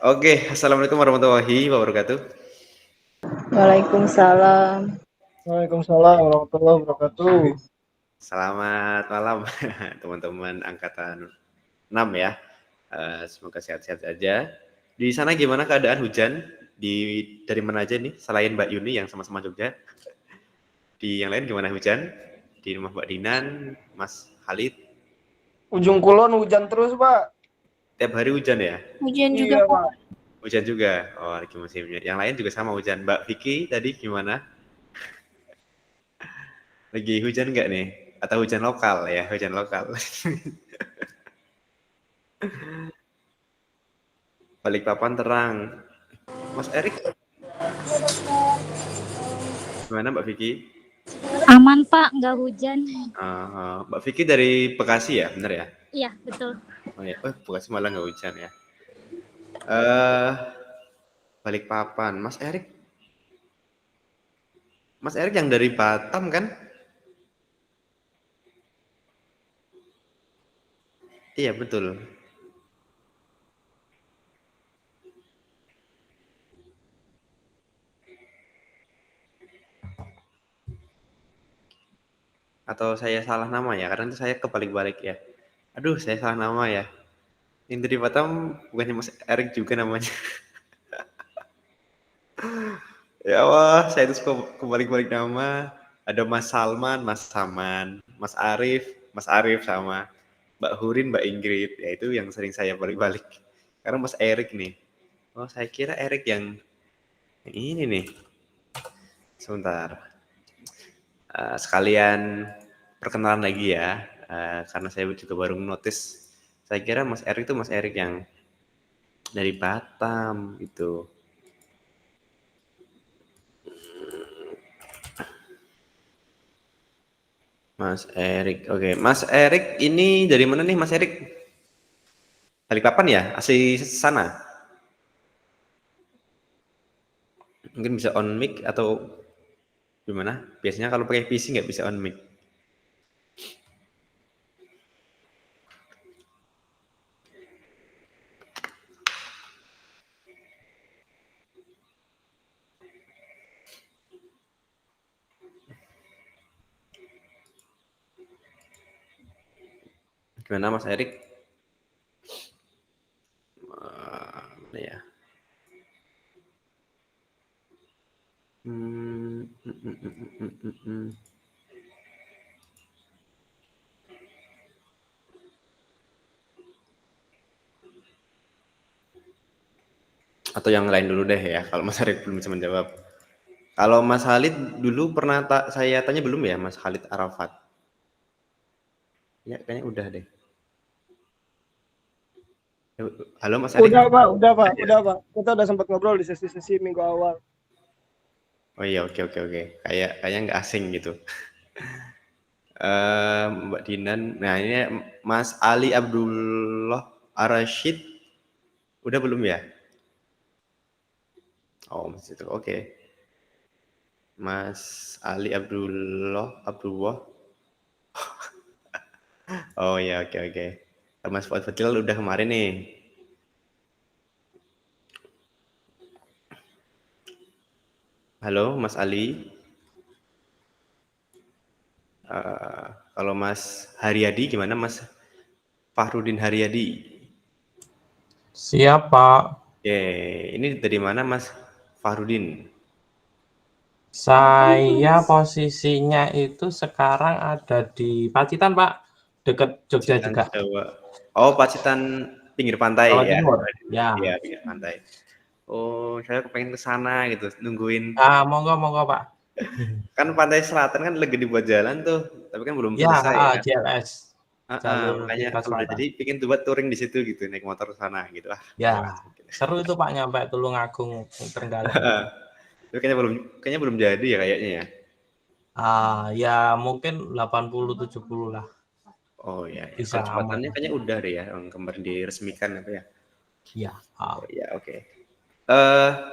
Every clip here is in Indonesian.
Oke, assalamualaikum warahmatullahi wabarakatuh. Waalaikumsalam. Waalaikumsalam warahmatullahi wabarakatuh. Selamat malam teman-teman angkatan 6 ya. Semoga sehat-sehat saja. Di sana gimana keadaan hujan? Dari mana aja nih? Selain Mbak Yuni yang sama-sama Jogja. Di yang lain gimana hujan? Di rumah Mbak Dinan, Mas Khalid. Ujung Kulon hujan terus, Pak. Tiap hari hujan ya? Hujan juga, Iya, Pak. Pak. Hujan juga. Oh, lagi musimnya. Yang lain juga sama hujan. Mbak Vicky tadi gimana? Lagi hujan nggak nih? Atau hujan lokal ya? Hujan lokal. Balikpapan terang. Mas Erik gimana Mbak Vicky? Aman Pak, nggak hujan. Mbak Vicky dari Bekasi ya, bener ya? Iya, betul. Oh ya, Bekasi malah nggak hujan ya. Balikpapan, Mas Erik yang dari Batam kan? Iya betul. Atau saya salah nama ya, karena itu saya kebalik-balik ya. Aduh, saya salah nama ya. Yang dari Batam bukannya Mas Erik juga namanya. Ya Allah, saya itu kebalik-balik nama. Ada Mas Salman, Mas Saman, Mas Arif sama Mbak Hurin, Mbak Ingrid. Ya itu yang sering saya balik-balik. Karena Mas Erik nih. Oh, saya kira Erik yang ini nih. Sebentar. Sekalian perkenalan lagi ya. Karena saya juga baru notice. Saya kira Mas Erik itu Mas Erik yang dari Batam gitu. Mas Erik, oke. Mas Erik ini dari mana nih Mas Erik? Balikpapan ya? Asli sana? Mungkin bisa on mic atau gimana? Biasanya kalau pakai PC nggak bisa on mic. Gimana Mas Erik? Mana ya? Atau yang lain dulu deh ya, kalau Mas Erik belum bisa menjawab. Kalau Mas Khalid dulu pernah saya tanya belum ya, Mas Khalid Arafat? Ya, kayaknya udah deh. Halo Mas Erik? Udah, Pak. Kita udah sempat ngobrol di sesi-sesi minggu awal. Oh iya, oke. Kayaknya nggak asing gitu. Mbak Dinan, nah ini Mas Ali Abdullah Arashid, udah belum ya? Oh masih itu, oke. Mas Ali Abdullah. Oh ya, oke. Mas Fuad Fadil udah kemarin nih. Halo Mas Ali. Kalau Mas Haryadi gimana Mas Fahrudin Haryadi? Siap, Pak. Oke, ini dari mana Mas Fahrudin? Saya posisinya itu sekarang ada di Pacitan, Pak. Dekat Jogja Pacitan, juga. Jawa. Oh, Pacitan pinggir pantai Jawa ya? Timur. Ya. Iya, pinggir pantai. Oh, saya kepengen ke sana gitu, nungguin. Monggo, Pak. Kan pantai selatan kan lagi dibuat jalan tuh, tapi kan belum Ya, selesai ya. JLS. Jalur Makanya lintas kalau udah selatan. jadi pengen buat touring di situ gitu, naik motor ke sana gitu. Ya, seru itu Pak nyampe Tulungagung, Trenggalek. Tapi kayaknya belum jadi ya kayaknya ya. Ya mungkin 80-70 lah. Oh ya, Bisa kalau jembatannya aman. kayaknya udah deh ya, yang kemarin diresmikan apa ya. Iya. Oh ya, oke.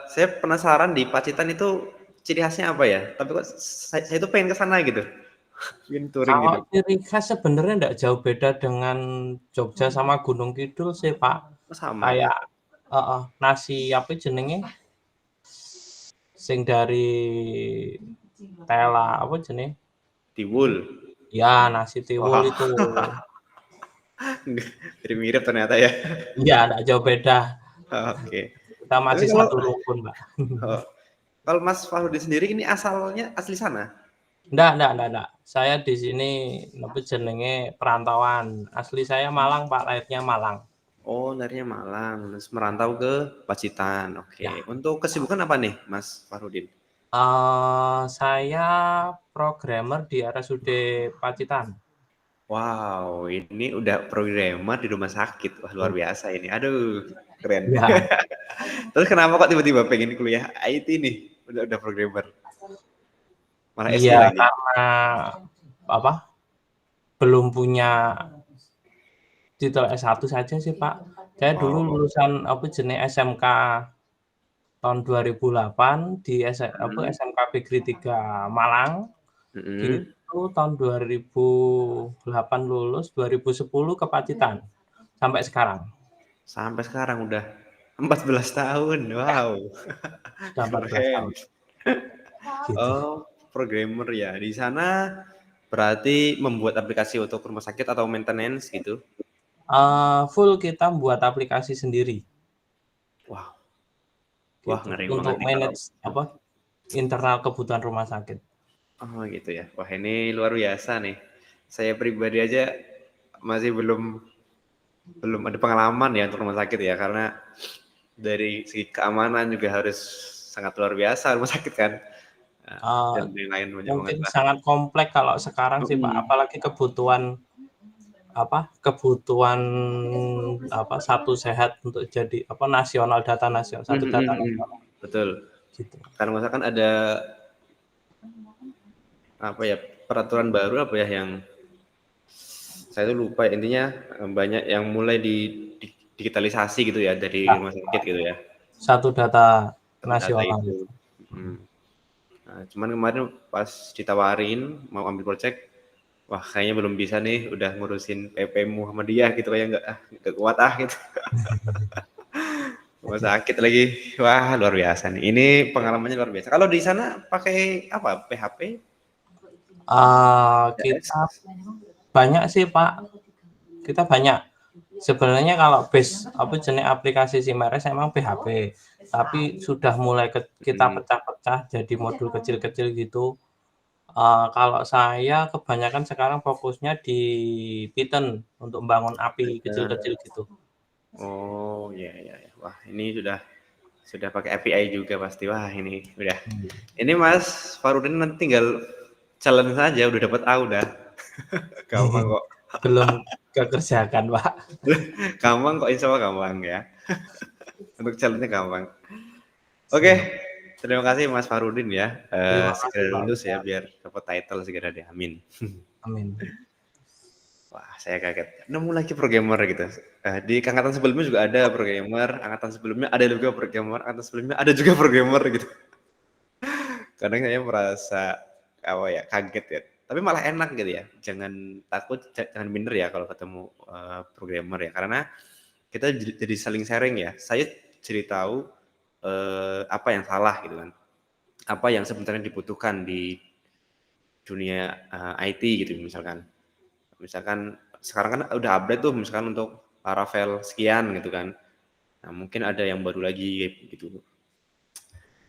Saya penasaran di Pacitan itu ciri khasnya apa ya? Tapi kok saya tuh pengen ke sana gitu. Pengen touring gitu. Kalau ciri khas sebenarnya tidak jauh beda dengan Jogja sama Gunung Kidul sih Pak. Oh, sama. Kayak nasi apa jenenge? Sing dari tela apa jenenge? Tiwul. Ya, nasi tiwul Wah, itu. mirip ternyata ya. Iya, enggak jauh beda. Oke. Kita Tapi masih kalau satu rukun, Mbak. kalau Mas Fahrudin sendiri ini asalnya asli sana? Enggak. Saya di sini apa jenenge perantauan. Asli saya Malang, Pak, lahirnya Malang. Oh, lahirnya Malang, terus merantau ke Pacitan. Oke. Ya. Untuk kesibukan apa nih, Mas Fahrudin? Saya programmer di RSUD Pacitan. Wow, ini udah programmer di rumah sakit. Wah, luar biasa ini. Aduh, keren. Ya. Terus kenapa kok tiba-tiba pengen kuliah IT nih? Udah programmer. Malah SD Iya, lagi. karena apa? Belum punya titel S1 saja sih, Pak. Saya dulu Oh. lulusan apa jenenge SMK tahun 2008 di SMK Negeri 3 Malang. Mm-mm. Itu tahun 2008 lulus, 2010 ke Pacitan sampai sekarang. Sampai sekarang udah 14 tahun. Wow. Sudah 14 Keren. tahun. Gitu. Oh, programmer ya. Di sana berarti membuat aplikasi untuk rumah sakit atau maintenance gitu. Full kita buat aplikasi sendiri. Wah, Gitu. ngeri Untuk banget nih kalau. manage apa internal kebutuhan rumah sakit. Oh gitu ya. Wah ini luar biasa nih. Saya pribadi aja masih belum ada pengalaman ya untuk rumah sakit ya, karena dari segi keamanan juga harus sangat luar biasa rumah sakit kan. Dan lain banyak banget Mungkin lah. sangat kompleks kalau sekarang sih, Pak. Apalagi kebutuhan satu sehat untuk jadi nasional, data nasional, satu data nasional. Betul. Gitu. Karena misalkan ada peraturan baru apa ya yang saya tuh lupa, intinya banyak yang mulai digitalisasi gitu ya dari rumah sakit gitu ya. Satu data Data nasional. itu. Nah, cuman kemarin pas ditawarin mau ambil project, wah kayaknya belum bisa nih, udah ngurusin PP Muhammadiyah gitu, kayak nggak kuat gitu. Rumah sakit lagi, wah luar biasa nih. Ini pengalamannya luar biasa. Kalau di sana pakai apa? PHP? Kita banyak sih, Pak. Kita banyak. Sebenarnya kalau base jenis aplikasi SIMRS emang PHP, tapi sudah mulai kita pecah-pecah jadi modul kecil-kecil gitu. Kalau saya kebanyakan sekarang fokusnya di Python untuk membangun API kecil-kecil gitu. Oh ya. Wah ini sudah pakai API juga pasti. Wah ini udah. Ini Mas Fahrudin nanti tinggal challenge saja, udah dapat A udah. Gampang kok. Belum kekerjakan, Pak. Gampang kok, insya Allah gampang ya. Untuk challenge-nya gampang. Oke, terima kasih Mas Fahrudin ya. Segera lulus ya biar dapat title segera deh. Amin. Amin. Wah, saya kaget. Nemu lagi programmer gitu. Di angkatan sebelumnya juga ada programmer, angkatan sebelumnya ada juga programmer, angkatan sebelumnya ada juga programmer gitu. Kadang saya merasa kaget ya. Tapi malah enak gitu ya. Jangan takut, jangan minder ya kalau ketemu programmer ya. Karena kita jadi saling sharing ya. Saya jadi tahu apa yang salah gitu kan. Apa yang sebenarnya dibutuhkan di dunia IT gitu misalkan. Misalkan sekarang kan udah update tuh misalkan untuk Laravel sekian gitu kan. Nah, mungkin ada yang baru lagi gitu.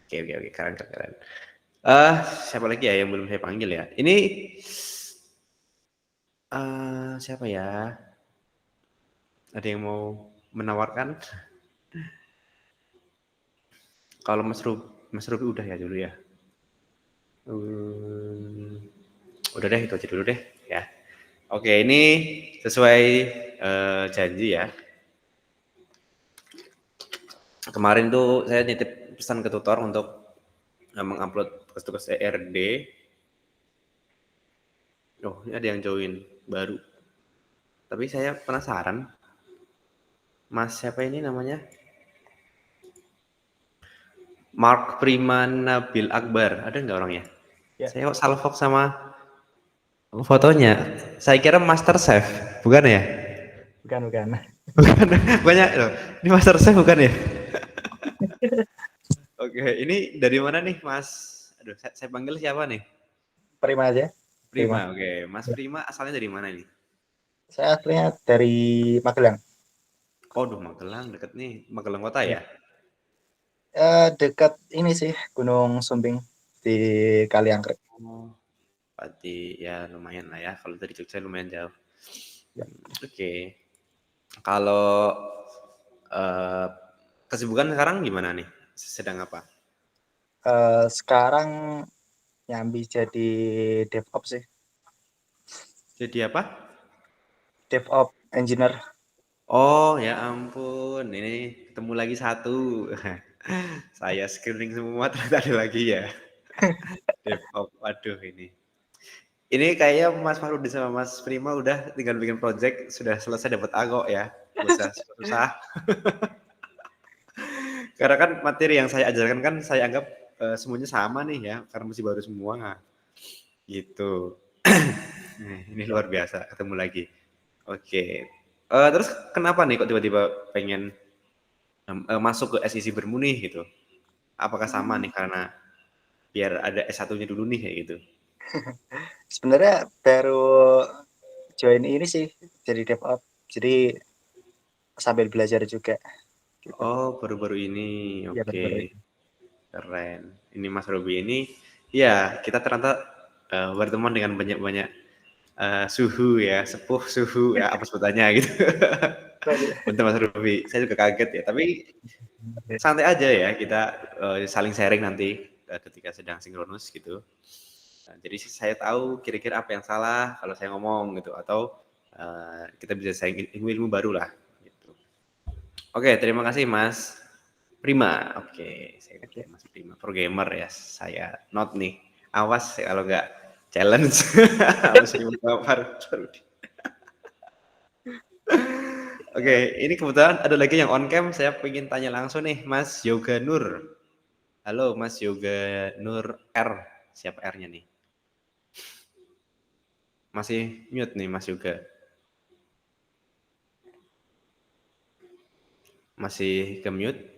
Oke, keren. Siapa lagi ya yang belum saya panggil ya? Ini siapa ya? Ada yang mau menawarkan? Kalau Mas Ruby udah ya dulu ya. Udah deh, itu aja dulu deh ya. Oke, ini sesuai janji ya. Kemarin tuh saya nitip pesan ke tutor untuk mengupload tugas-tugas ERD. Oh, ini ada yang join baru. Tapi saya penasaran. Mas siapa ini namanya? Mark Primanabil Akbar. Ada nggak orangnya? Ya. Saya kok salfok sama fotonya. Saya kira Master Chef, bukan ya? Bukan. Bukan. Banyak loh. Ini Master Chef bukan ya? Oke, ini dari mana nih, Mas? Aduh, saya panggil siapa nih? Prima aja. Prima. Oke, Mas Prima asalnya dari mana nih? Saya aslinya dari Magelang. Oh, duh, Magelang deket nih. Magelang kota ya? Dekat ini sih Gunung Sumbing di Kaliangkrek. Oh, berarti ya lumayan lah ya. Kalau dari Jogja lumayan jauh. Ya. Oke. Kalau kesibukan sekarang gimana nih? Sedang apa? Sekarang nyambi jadi DevOps sih. Jadi apa? DevOps engineer. Oh, ya ampun. Ini ketemu lagi satu. Saya screening semua ternyata ada lagi ya. DevOps. Waduh ini. Ini kayaknya Mas Farudi sama Mas Prima udah tinggal bikin project sudah selesai dapat AGO ya. Gak usah susah. Karena kan materi yang saya ajarkan kan saya anggap semuanya sama nih ya, karena masih baru semua. Gitu. Ini luar biasa ketemu lagi. Oke. Terus kenapa nih kok tiba-tiba pengen masuk ke SIC Bermunih gitu? Apakah sama nih karena biar ada S1-nya dulu nih kayak gitu? Sebenarnya baru join ini sih jadi DevOps. Jadi sambil belajar juga. Gitu. Oh, baru-baru ini. Ya, Oke. baru-baru ini. Keren. Ini Mas Robi ini, ya kita ternyata berteman dengan banyak-banyak suhu ya, sepuh suhu ya, apa sebutannya gitu. Bentar Mas Robi, saya juga kaget ya. Tapi santai aja ya, kita saling sharing nanti ketika sedang sinkronus gitu. Nah, jadi saya tahu kira-kira apa yang salah kalau saya ngomong gitu, atau kita bisa sharing ilmu-ilmu baru lah. Gitu. Oke, terima kasih Mas Prima. Oke, saya Mas Prima, programmer ya. Saya not nih. Awas kalau nggak challenge. Oke, ini kebetulan ada lagi yang on cam. Saya pengen tanya langsung nih, Mas Yoga Nur. Halo, Mas Yoga Nur R. Siapa R-nya nih? Masih mute nih, Mas Yoga. Masih ke mute?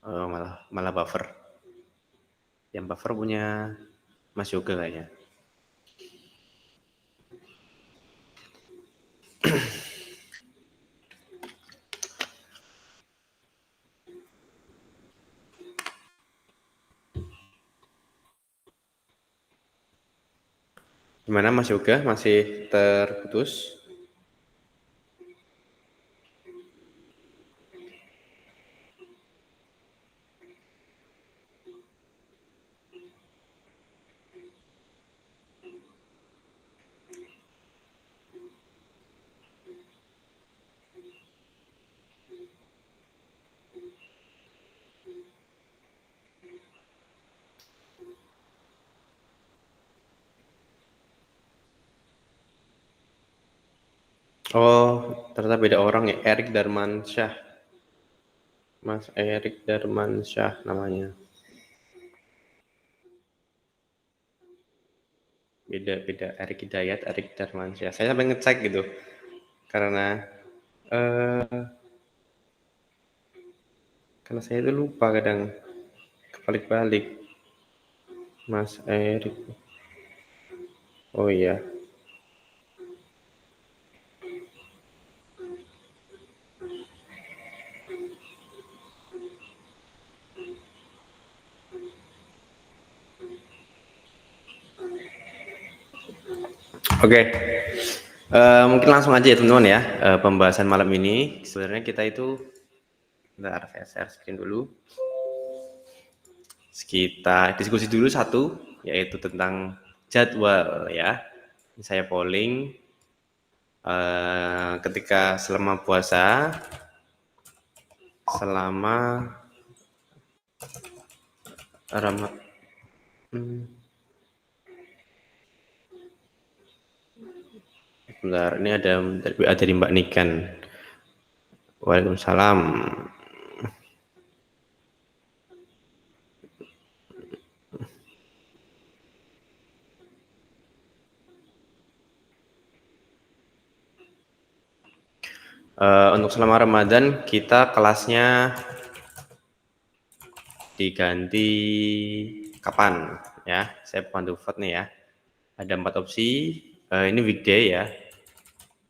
Oh, malah buffer. Yang buffer punya Mas Yoga kayaknya. Gimana Mas Yoga? Masih terputus? Oh, ternyata beda orang ya. Erik Darmansyah. Mas Erik Darmansyah namanya. Beda. Erik Hidayat, Erik Darmansyah. Saya sampai ngecek gitu. Karena saya itu lupa kadang kebalik-balik. Mas Erik. Oh iya. Oke. Mungkin langsung aja ya teman-teman ya. Pembahasan malam ini sebenarnya kita itu bentar, saya share screen dulu. Kita diskusi dulu satu, yaitu tentang jadwal ya. Saya polling ketika selama puasa, selama Ramadan. Bentar, ini ada dari Mbak Niken. Waalaikumsalam. Untuk selama Ramadan kita kelasnya diganti kapan ya? Saya bantu vote nih ya. Ada 4 opsi. Ini weekday ya.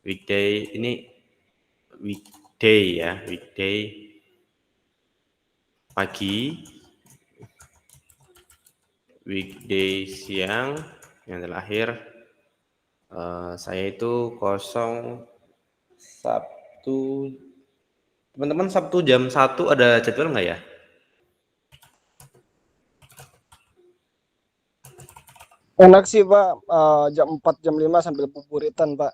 Weekday ini weekday ya, weekday pagi, weekday siang, yang terakhir saya itu kosong Sabtu. Teman-teman Sabtu jam 1 ada jadwal nggak ya? Enak sih Pak, jam 4 jam 5 sambil buburitan Pak.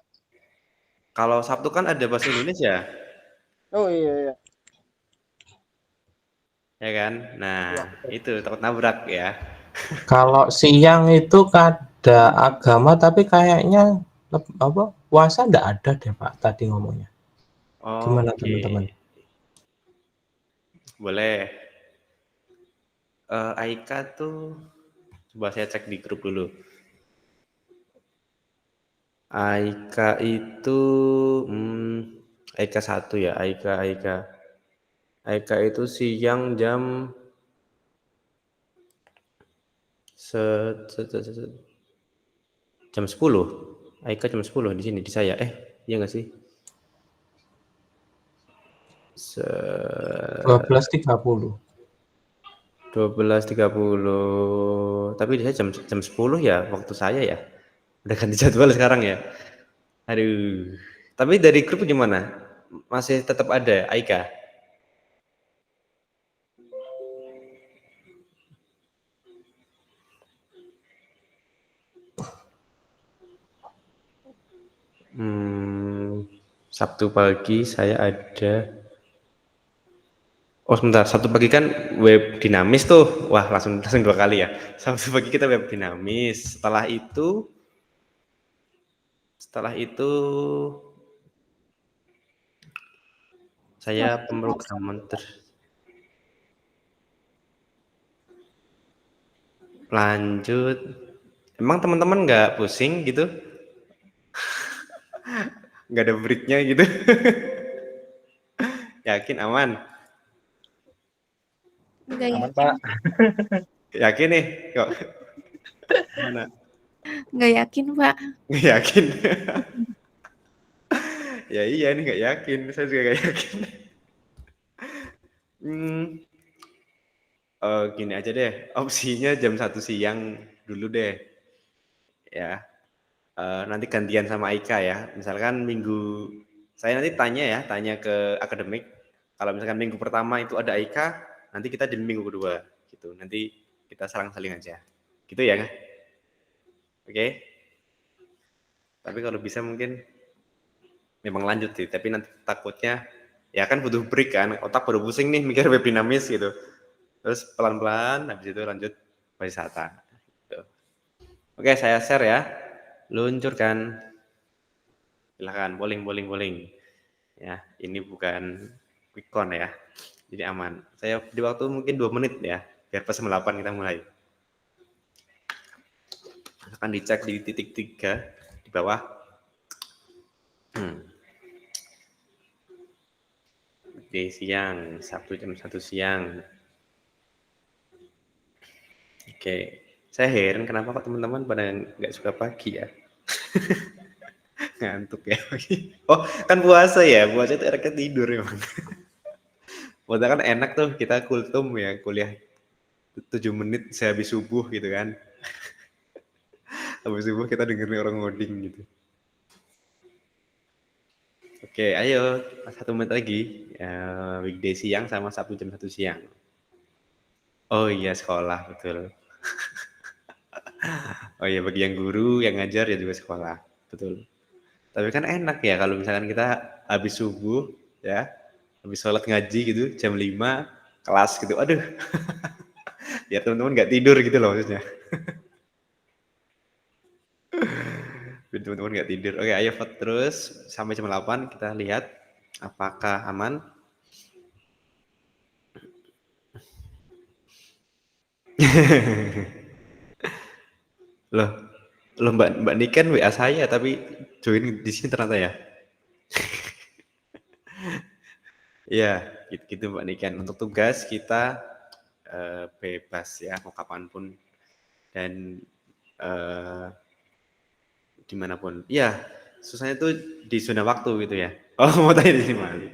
Kalau Sabtu kan ada bahasa Indonesia, Oh iya. ya kan? Nah, Iya. itu takut nabrak ya. Kalau siang itu ada agama tapi kayaknya puasa enggak ada deh Pak tadi ngomongnya. Gimana Oke, teman-teman? boleh. Aika tuh, coba saya cek di grup dulu. Aika itu, Aika 1 ya, Aika itu siang jam jam 10. Aika jam 10 di sini di saya. Iya nggak sih? 12.30. 12.30. Tapi dia jam 10 ya waktu saya ya. Udah ganti jadwal sekarang ya. Aduh. Tapi dari grup gimana? Masih tetap ada Aika? Sabtu pagi saya ada. Oh sebentar, Sabtu pagi kan web dinamis tuh. Wah langsung 2 kali ya. Sabtu pagi kita web dinamis. Setelah itu saya pemrograman lanjut. Emang teman-teman nggak pusing gitu? Nggak ada breaknya gitu? Yakin aman? Aman Pak. Yakin nih kok? Mana? Nggak yakin, Pak. Nggak yakin? Ya iya nih nggak yakin, saya juga nggak yakin. Gini aja deh, opsinya jam 1 siang dulu deh, ya. Nanti gantian sama Aika ya. Misalkan minggu, saya nanti tanya ke akademik. Kalau misalkan minggu pertama itu ada Aika, nanti kita di minggu kedua, gitu. Nanti kita saling aja, gitu ya. Oke. Tapi kalau bisa mungkin memang lanjut sih. Tapi nanti takutnya ya kan butuh break kan. Otak baru pusing nih mikir web dinamis gitu. Terus pelan-pelan habis itu lanjut pariwisata. Gitu. Oke, saya share ya. Luncurkan. Silakan bowling. Ya, ini bukan quick count ya. Jadi aman. Saya di waktu mungkin 2 menit ya. Biar pas 8 kita mulai. Akan dicek di titik 3 di bawah. Di siang, Sabtu jam 1 siang. Oke, saya heran kenapa kok teman-teman pada nggak suka pagi ya. Ngantuk ya. Oh, kan puasa ya. Puasa itu enaknya tidur emang. Puasa kan enak tuh kita kultum ya, kuliah 7 menit sehabis subuh gitu kan. Habis subuh kita dengerin orang ngoding gitu. Oke, ayo 1 menit lagi. Weekday siang sama Sabtu jam 1 siang. Oh iya sekolah betul. Oh iya bagi yang guru yang ngajar ya juga sekolah betul. Tapi kan enak ya kalau misalkan kita habis subuh ya, habis sholat ngaji gitu jam 5 kelas gitu. Aduh. Ya teman-teman nggak tidur gitu loh maksudnya. Biar teman-teman nggak tidur. Oke, ayo vote terus sampai jam 8 kita lihat apakah aman. Loh Mbak Niken WA saya tapi join di sini ternyata ya. Iya, gitu Mbak Niken. Untuk tugas kita bebas ya, mau kapanpun dan dimanapun. Iya, susahnya tuh di zona waktu gitu ya. Oh, mau tanya di sini malu.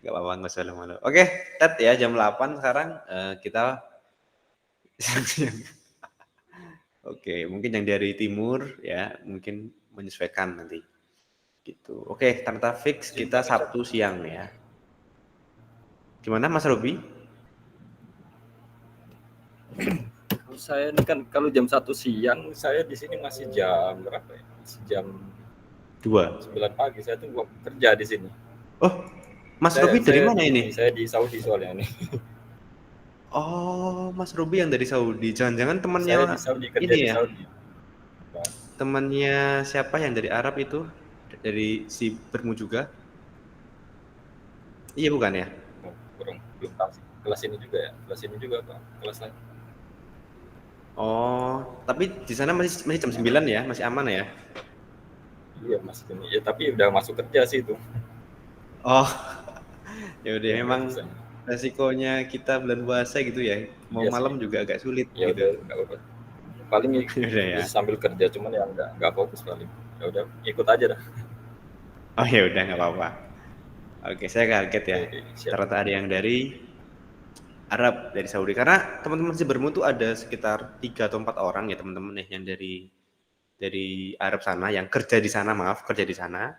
Gak apa-apa, nggak usah malu. Oke, Ted ya, jam 8 sekarang kita siang-siang. Oke, mungkin yang dari timur ya, mungkin menyesuaikan nanti. Gitu. Oke, tanda fix kita Sabtu siang ya. Gimana Mas Robi? Saya ini kan kalau jam 1 siang, saya di sini masih jam berapa ya? Masih jam 2. 9 pagi. Saya tuh gua kerja di sini. Oh, Mas Robi dari mana ini? Saya di Saudi soalnya nih. Oh, Mas Robi yang dari Saudi. Jangan-jangan temannya Saya di Saudi, kerja ini di ya? Saudi. Temannya siapa yang dari Arab itu? Dari si Bermu juga? Iya bukan ya? Belum tahu sih. Kelas ini juga ya. Kelas ini juga Pak. Kelas lain. Oh, tapi di sana masih jam 9 ya? Masih aman ya? Iya masih ini. Ya tapi udah masuk kerja sih itu. Oh, ya udah Ya, memang bisa. resikonya kita bulan puasa gitu ya. Mau Iya sih. malam juga agak sulit Ya gitu. udah nggak apa-apa. Paling Udah ya. sambil kerja cuman ya nggak fokus paling. Ya udah ikut aja dah. Oh ya udah nggak apa-apa. Oke, saya kaget ya. Oke, siap. Ternyata ada yang dari Arab, dari Saudi. Karena teman-teman si Bermu tuh ada sekitar 3 atau 4 orang ya teman-teman nih yang dari Arab sana, yang kerja di sana, kerja di sana.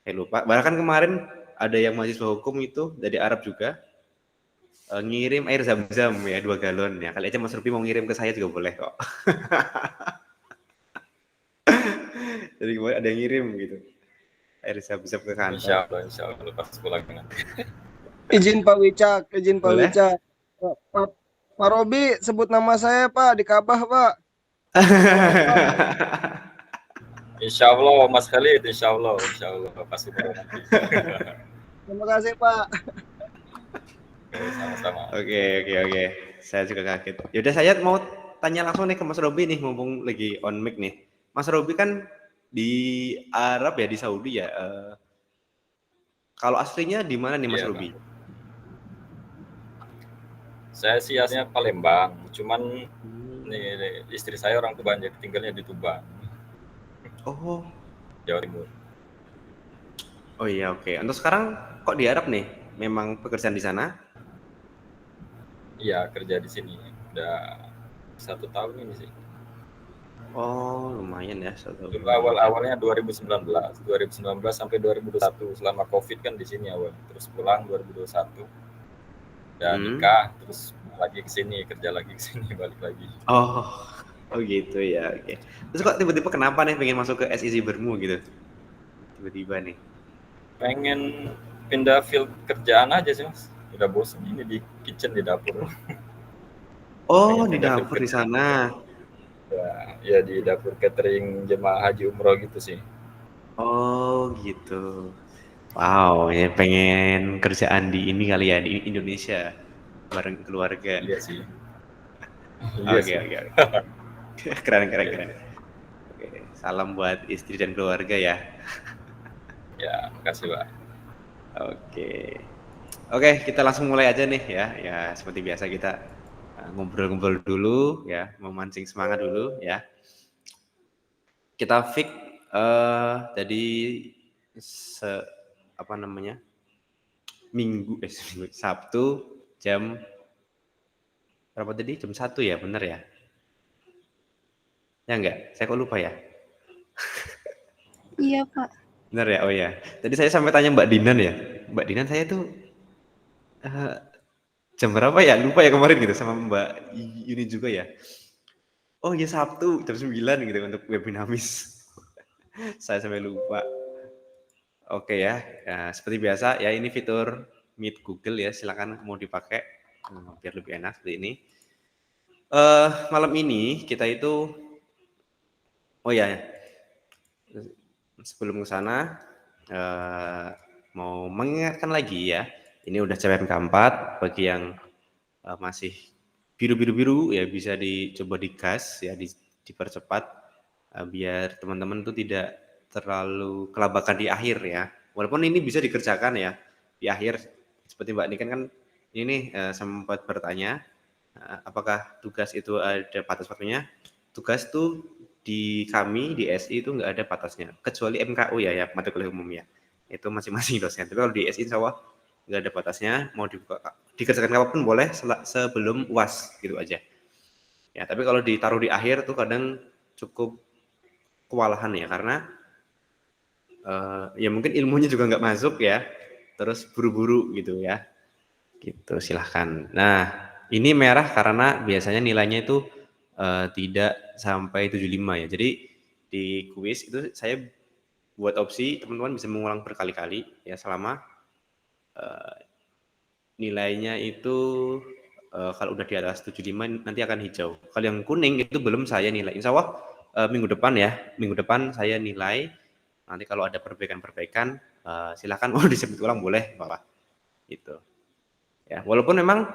Saya lupa. Bahkan kemarin ada yang mahasiswa hukum itu dari Arab juga ngirim air zam-zam ya 2 galon ya. Kali aja Mas Rupi mau ngirim ke saya juga boleh kok. Jadi kemarin ada yang ngirim gitu. Air zam-zam ke kantor. Insya Allah pas pulang nanti. Izin Pak Wicak, izin Pak Boleh? Wicak. Pak Robi sebut nama saya Pak di Kabah Pak. Insya Allah Mas Khalid, Insya Allah pasti pulang nanti. Terima kasih Pak. Oke, sama-sama. Oke. Saya juga kaget. Yaudah saya mau tanya langsung nih ke Mas Robi nih, mumpung lagi on mic nih. Mas Robi kan di Arab ya, di Saudi ya. Kalau aslinya di mana nih Mas Iya, Robi? Saya sih aslinya Palembang, cuman nih, istri saya orang Tuban, jadi tinggalnya di Tuban, Oh, Jawa Timur. oh iya oke. Untuk sekarang kok di Arab nih? Memang pekerjaan di sana? Iya, kerja di sini udah 1 tahun ini sih. Oh, lumayan ya. Dulu awalnya 2019 sampai 2021 selama COVID kan di sini awal. Terus pulang 2021. Dan nikah, terus lagi ke sini, kerja lagi ke sini, balik lagi. Oh gitu ya. Oke. Terus kok tiba-tiba kenapa nih pengen masuk ke SIZ Bermu gitu? Tiba-tiba nih. Pengen pindah field kerjaan aja sih Mas. Udah bosan ini di kitchen, di dapur. Oh, Pengen di pindah dapur field di sana. Ya di dapur catering jemaah haji umroh gitu sih. Oh gitu. Wow, ya pengen kerjaan di ini kali ya, di Indonesia bareng keluarga. Iya sih. Oke. Keren. Oke, salam buat istri dan keluarga ya. Ya, makasih Pak. Oke, kita langsung mulai aja nih ya. Ya seperti biasa kita ngobrol-ngobrol dulu ya, memancing semangat dulu ya. Kita fix jadi Sabtu jam berapa tadi? Jam 1 ya, bener ya? Ya enggak? Saya kok lupa ya? Iya, Pak. Bener ya? Oh ya. Tadi saya sampai tanya Mbak Dinan ya. Mbak Dinan saya tuh jam berapa ya? Lupa ya kemarin gitu sama Mbak Yuni juga ya. Oh ya Sabtu jam 9 gitu untuk webinamis. Saya sampai lupa. Oke ya. Seperti biasa ya ini fitur Meet Google ya. Silakan mau dipakai biar lebih enak seperti ini. Malam ini kita itu sebelum ke sana mau mengingatkan lagi ya. Ini udah CPM keempat bagi yang masih biru ya bisa dicoba digas ya, dipercepat biar teman-teman tuh tidak terlalu kelabakan di akhir ya. Walaupun ini bisa dikerjakan ya di akhir seperti Mbak Niken kan ini sempat bertanya Apakah tugas itu ada batas waktunya? Tugas tuh di kami di SI itu nggak ada batasnya, kecuali MKU ya, mata kuliah umum ya. Itu masing-masing dosen. Tapi kalau di SI insya Allah nggak ada batasnya, mau dikerjakan kapanpun boleh sebelum UAS gitu aja. Ya, tapi kalau ditaruh di akhir tuh kadang cukup kewalahan ya, karena ya mungkin ilmunya juga nggak masuk ya, terus buru-buru gitu ya. Gitu, silahkan. Nah, ini merah karena biasanya nilainya itu tidak sampai 75 ya. Jadi di kuis itu saya buat opsi teman-teman bisa mengulang berkali-kali ya selama nilainya itu kalau udah di atas 75 nanti akan hijau. Kalau yang kuning itu belum saya nilai. Insya Allah minggu depan saya nilai. Nanti kalau ada perbaikan-perbaikan silahkan mau disebut ulang boleh Bapak. Gitu. Ya, walaupun memang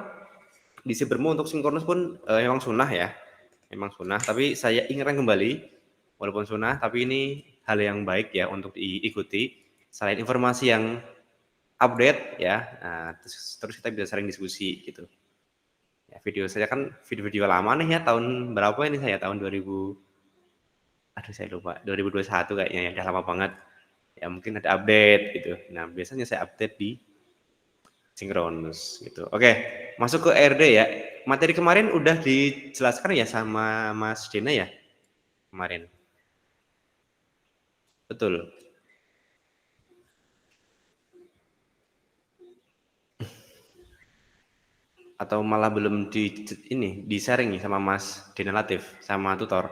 di Sibermo untuk sinkronus pun memang sunnah ya. Memang sunnah, tapi saya ingatkan kembali walaupun sunnah tapi ini hal yang baik ya untuk diikuti selain informasi yang update ya. Nah, terus kita bisa sering diskusi gitu. Ya, video saya kan video-video lama nih ya, tahun berapa ini saya? Tahun 2000 aduh saya lupa, 2021 kayaknya ya, udah lama banget. Ya mungkin ada update gitu. Nah, biasanya saya update di sinkronus gitu. Oke, masuk ke RD ya. Materi kemarin udah dijelaskan ya sama Mas Dina ya? Kemarin. Betul. Atau malah belum di sharing nih sama Mas Dina Latif sama tutor.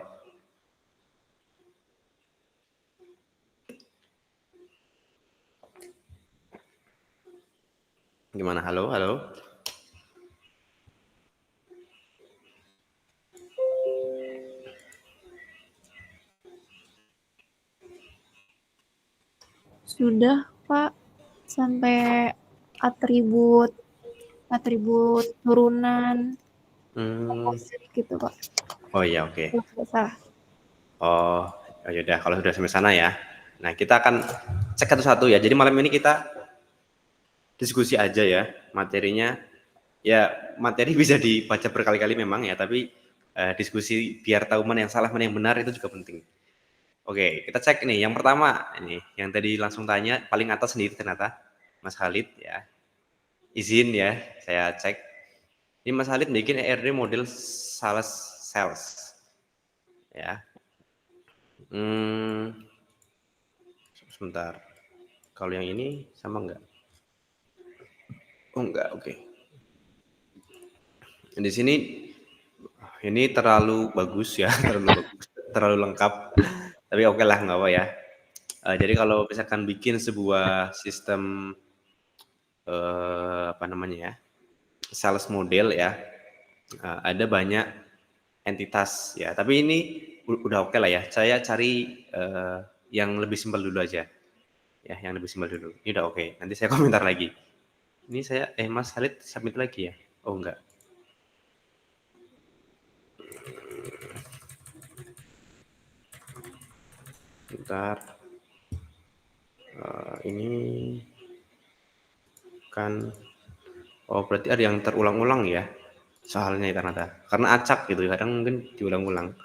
Gimana? Halo, halo. Sudah, Pak. Sampai atribut turunan komposit gitu, Pak. Oh iya, oke. Nggak salah. Oh, yaudah kalau sudah sampai sana ya. Nah, kita akan cek satu-satu ya. Jadi malam ini kita diskusi aja ya materinya. Ya, materi bisa dibaca berkali-kali memang ya, tapi diskusi biar tahu mana yang salah, mana yang benar itu juga penting. Oke, kita cek nih. Yang pertama, ini yang tadi langsung tanya, paling atas sendiri ternyata, Mas Khalid ya. Izin ya, saya cek. Ini Mas Khalid bikin ERD model sales. Ya. Sebentar. Kalau yang ini sama enggak? Oh enggak, oke. Di sini ini terlalu bagus ya, terlalu lengkap. Tapi oke lah, nggak apa ya. Jadi kalau misalkan bikin sebuah sistem apa namanya ya, sales model ya, ada banyak entitas ya. Tapi ini udah oke lah ya. Saya cari yang lebih simpel dulu aja. Ya, yang lebih simpel dulu. Ini udah oke. Nanti saya komentar lagi. Ini saya Mas Khalid submit lagi ya? Oh enggak. Bentar. Ini kan berarti ada yang terulang-ulang ya soalnya ternyata. Karena acak gitu, kadang mungkin diulang-ulang.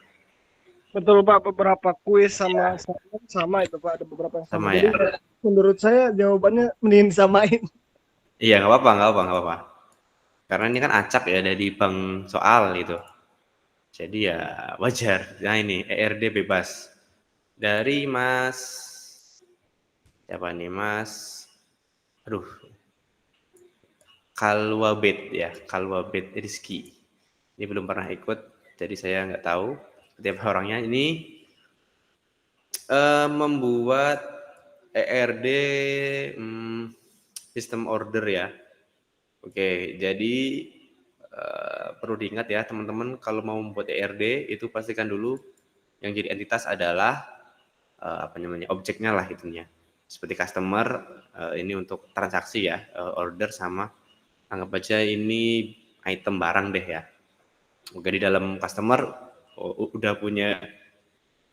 Betul Pak, beberapa kuis sama itu Pak, ada beberapa yang sama. Jadi Ya. menurut saya jawabannya mending disamain. Iya, nggak apa-apa. Karena ini kan acak ya dari bank soal gitu. Jadi ya wajar. Nah ini ERD bebas. Dari Mas siapa nih Mas? Aduh. Kalwabet Rizky. Ini belum pernah ikut, jadi saya nggak tahu setiap orangnya. Ini membuat ERD sistem order ya. Oke, jadi perlu diingat ya teman-teman, kalau mau membuat ERD itu pastikan dulu yang jadi entitas adalah objeknya lah itunya. Seperti customer, ini untuk transaksi ya, order sama anggap aja ini item barang deh ya. Oke, di dalam customer udah punya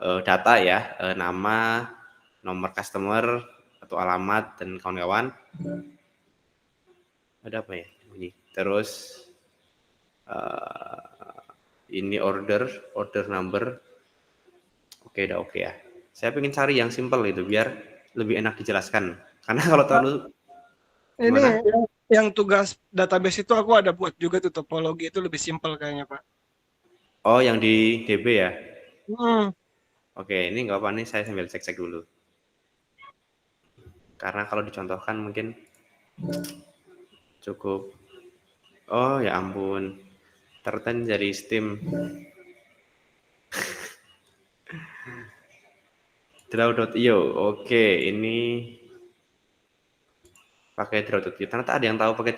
data ya, nama, nomor customer atau alamat dan kawan-kawan. Ada apa ya? Ini terus Ini order number. Oke, udah oke ya. Saya pengen cari yang simple itu biar lebih enak dijelaskan. Karena kalau terlalu Ini gimana? yang tugas database itu aku ada buat juga tuh, topologi itu lebih simpel kayaknya Pak. Oh, yang di DB ya? Hmm. Oke, ini nggak apa nih, saya sambil cek-cek dulu. Karena kalau dicontohkan mungkin cukup. Oh ya ampun, ternyata dari Steam. Draw.io, oke, ini pakai Draw.io. Ternyata ada yang tahu pakai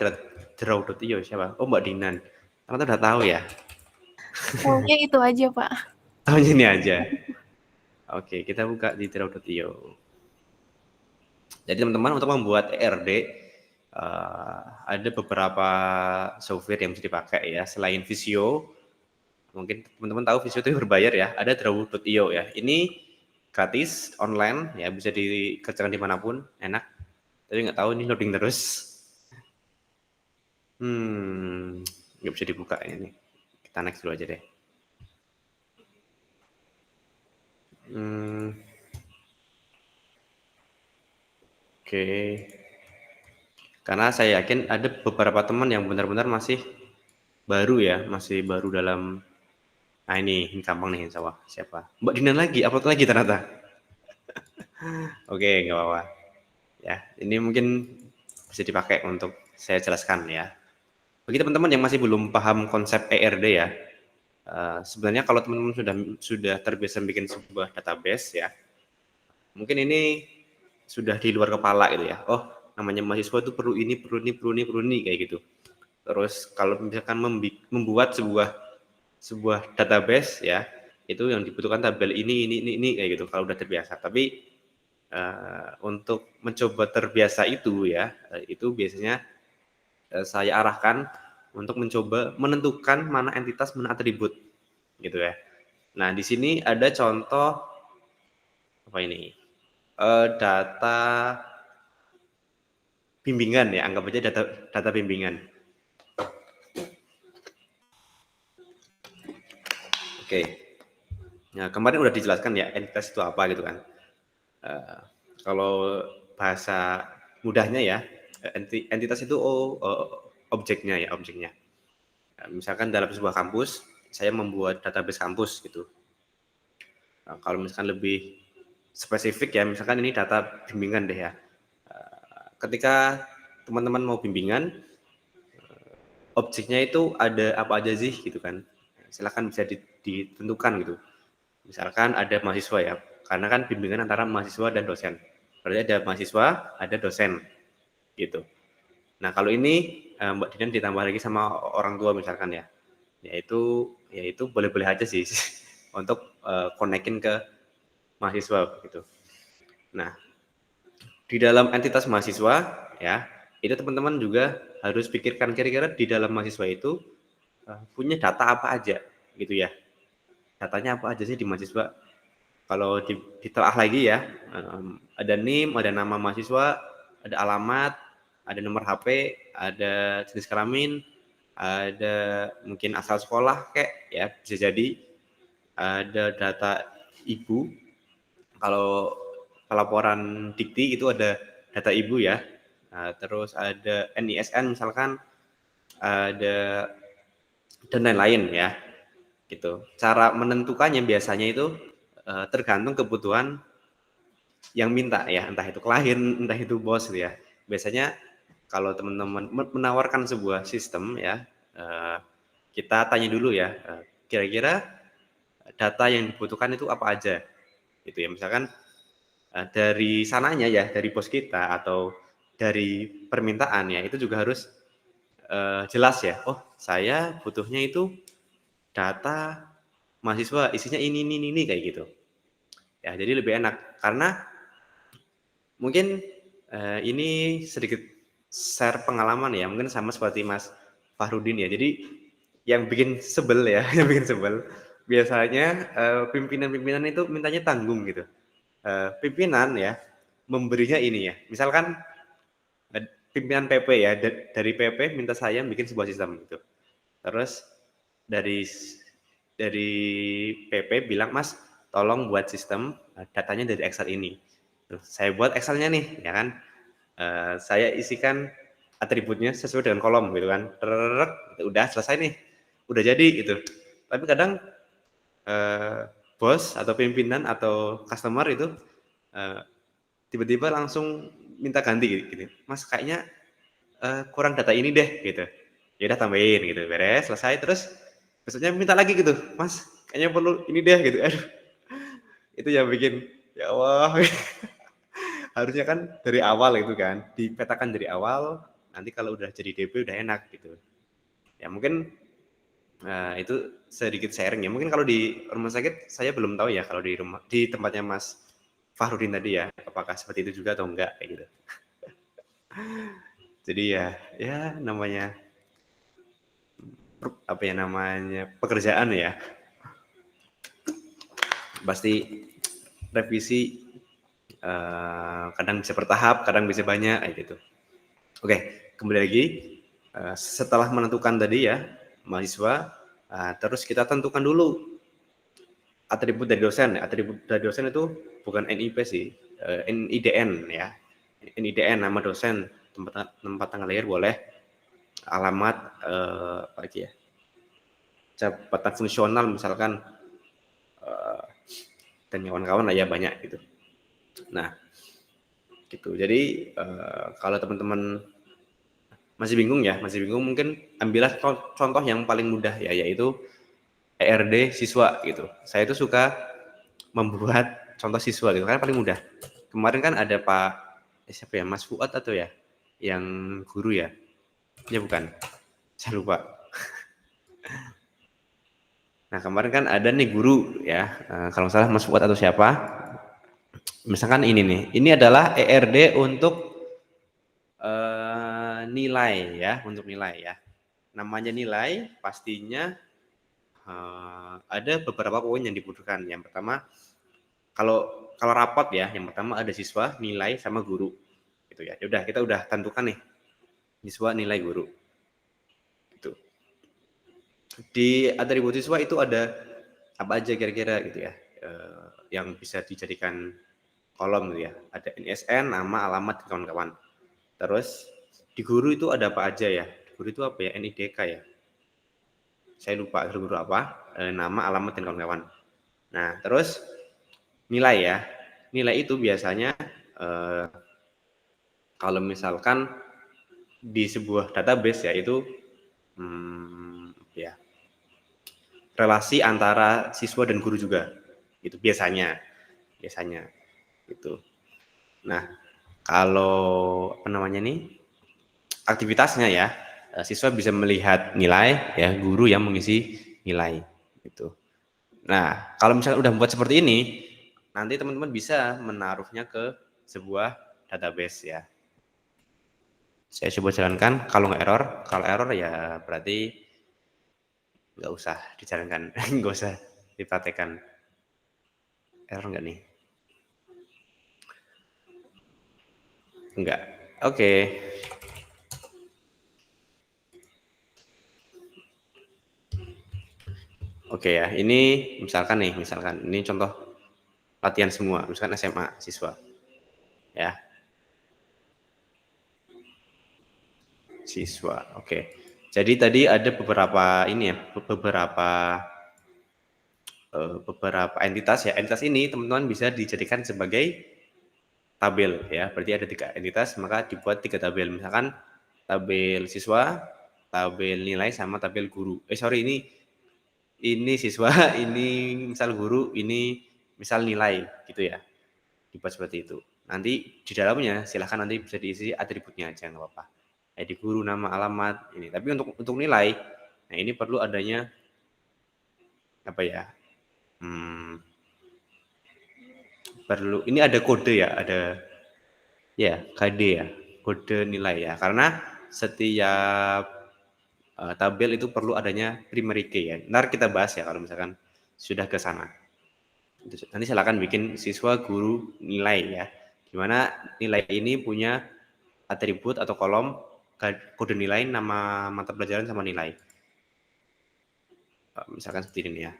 Draw.io siapa? Oh, Mbak Dinan. Ternyata udah tahu ya. Taunya itu aja, Pak. Tahunya ini aja. Oke, kita buka di Draw.io. Jadi teman-teman untuk membuat ERD ada beberapa software yang bisa dipakai ya. Selain Visio, mungkin teman-teman tahu Visio itu berbayar ya. Ada Draw.io ya. Ini gratis, online ya, bisa dikerjakan dimanapun, enak. Tapi nggak tahu ini loading terus. Nggak bisa dibuka ini. Kita next dulu aja deh. Oke. Karena saya yakin ada beberapa teman yang benar-benar masih baru ya, masih baru dalam. Nah ini gampang nih, insya Allah. Siapa? Mbak Dinan lagi, upload lagi ternyata. Oke, nggak apa-apa. Ya, ini mungkin bisa dipakai untuk saya jelaskan ya. Bagi teman-teman yang masih belum paham konsep ERD ya, sebenarnya kalau teman-teman sudah terbiasa bikin sebuah database ya, mungkin ini sudah di luar kepala gitu ya. Oh, namanya mahasiswa itu perlu ini kayak gitu. Terus kalau misalkan membuat sebuah database ya, itu yang dibutuhkan tabel ini kayak gitu kalau udah terbiasa. Tapi untuk mencoba terbiasa itu ya, itu biasanya saya arahkan untuk mencoba menentukan mana entitas, mana atribut gitu ya. Nah, di sini ada contoh apa ini? Data bimbingan ya, anggap aja data bimbingan. Oke. Nah, kemarin udah dijelaskan ya entitas itu apa gitu kan. Kalau bahasa mudahnya ya, entitas itu objeknya ya, objeknya. Nah, misalkan dalam sebuah kampus, saya membuat database kampus gitu. Nah, kalau misalkan lebih spesifik ya, misalkan ini data bimbingan deh ya. Ketika teman-teman mau bimbingan, objeknya itu ada apa aja sih gitu kan. Silakan bisa ditentukan gitu. Misalkan ada mahasiswa ya, karena kan bimbingan antara mahasiswa dan dosen. Berarti ada mahasiswa, ada dosen gitu. Nah, kalau ini Mbak Dinan ditambah lagi sama orang tua misalkan ya. Yaitu boleh-boleh aja sih untuk konekin ke mahasiswa gitu. Nah, di dalam entitas mahasiswa ya, itu teman-teman juga harus pikirkan kira-kira di dalam mahasiswa itu punya data apa aja gitu ya. Datanya apa aja sih di mahasiswa? Kalau ditelah lagi ya, ada NIM, ada nama mahasiswa, ada alamat, ada nomor HP, ada jenis kelamin, ada mungkin asal sekolah kayak ya, bisa jadi ada data ibu. Kalau pelaporan dikti itu ada data ibu ya. Terus ada NISN misalkan, ada dan lain-lain ya. Gitu. Cara menentukannya biasanya itu tergantung kebutuhan yang minta ya, entah itu klien, entah itu bos gitu ya. Biasanya kalau teman-teman menawarkan sebuah sistem ya, kita tanya dulu ya, kira-kira data yang dibutuhkan itu apa aja gitu ya. Misalkan dari sananya ya, dari bos kita atau dari permintaan ya, itu juga harus jelas ya. Oh, saya butuhnya itu data mahasiswa isinya ini kayak gitu. Ya, jadi lebih enak karena mungkin ini sedikit share pengalaman ya, mungkin sama seperti Mas Fahrudin ya. Jadi yang bikin sebel ya, yang bikin sebel biasanya pimpinan-pimpinan itu mintanya tanggung gitu. Pimpinan ya memberinya ini ya. Misalkan pimpinan PP ya, dari PP minta saya bikin sebuah sistem gitu. Terus dari PP bilang, Mas, tolong buat sistem datanya dari Excel ini. Terus saya buat Excelnya nih, ya kan. Saya isikan atributnya sesuai dengan kolom gitu kan. Udah selesai nih, udah jadi gitu. Tapi kadang bos atau pimpinan atau customer itu tiba-tiba langsung minta ganti gitu. Mas, kayaknya kurang data ini deh gitu. Ya udah tambahin gitu, beres, selesai, terus besoknya minta lagi gitu, Mas, kayaknya perlu ini deh gitu. Aduh, itu yang bikin ya Allah. Harusnya kan dari awal itu kan, dipetakan dari awal, nanti kalau udah jadi DP udah enak gitu. Ya mungkin itu sedikit sharing ya. Mungkin kalau di rumah sakit saya belum tahu ya, kalau di tempatnya Mas Fahrudin tadi ya, apakah seperti itu juga atau enggak kayak gitu. Jadi ya namanya pekerjaan ya. Pasti revisi kadang bisa bertahap, kadang bisa banyak kayak gitu. Oke, kembali lagi setelah menentukan tadi ya mahasiswa, terus kita tentukan dulu atribut dari dosen. Atribut dari dosen itu bukan NIP sih, NIDN ya. NIDN nama dosen, tempat tanggal lahir boleh, alamat apa lagi ya, jabatan fungsional misalkan, dan kawan-kawan lah ya, banyak gitu. Nah gitu. Jadi kalau teman-teman masih bingung mungkin ambillah contoh yang paling mudah ya, yaitu ERD siswa gitu. Saya itu suka membuat contoh siswa gitu, kan paling mudah. Kemarin kan ada siapa ya, Mas Fuad atau ya, yang guru ya? Ya bukan, saya lupa. Nah kemarin kan ada nih guru ya, kalau nggak salah Mas Fuad atau siapa. Misalkan ini nih, ini adalah ERD untuk nilai ya, untuk nilai ya. Namanya nilai pastinya ada beberapa poin yang dibutuhkan. Yang pertama, kalau rapot ya, yang pertama ada siswa, nilai, sama guru. Gitu ya. Udah, kita udah tentukan nih, siswa, nilai, guru. Gitu. Di atribut siswa itu ada apa aja kira-kira gitu ya, yang bisa dijadikan kolom gitu ya. Ada NSN, nama, alamat, kawan-kawan. Terus di guru itu ada apa aja ya? Di guru itu apa ya? NIDK ya? Saya lupa guru apa, nama, alamat, dan kawan-kawan. Nah, terus nilai ya. Nilai itu biasanya kalau misalkan di sebuah database ya, itu ya relasi antara siswa dan guru juga. Itu biasanya gitu. Nah, kalau apa namanya nih, aktivitasnya ya, siswa bisa melihat nilai ya, guru yang mengisi nilai gitu. Nah, kalau misalnya udah membuat seperti ini, nanti teman-teman bisa menaruhnya ke sebuah database ya. Saya coba jalankan, kalau error ya berarti nggak usah dijalankan, nggak usah dipraktekkan. Error nggak nih? Enggak. Oke. Oke ya, ini misalkan ini contoh latihan semua, misalkan SMA siswa. Ya. Siswa. Oke. Jadi tadi ada beberapa beberapa entitas ya. Entitas ini teman-teman bisa dijadikan sebagai tabel ya. Berarti ada 3 entitas, maka dibuat 3 tabel. Misalkan tabel siswa, tabel nilai, sama tabel guru. Ini siswa, ini misal guru, ini misal nilai gitu ya. Dibuat seperti itu. Nanti di dalamnya silahkan nanti bisa diisi atributnya aja, nggak apa-apa. Di guru, nama, alamat ini. Tapi untuk nilai, nah ini perlu adanya apa ya? Perlu, ini ada kode ya, ada ya KD ya, kode nilai ya. Karena setiap tabel itu perlu adanya primary key ya. Ntar kita bahas ya kalau misalkan sudah ke sana. Nanti silakan bikin siswa, guru, nilai ya. Dimana nilai ini punya atribut atau kolom kode nilai, nama mata pelajaran, sama nilai. Misalkan seperti ini ya.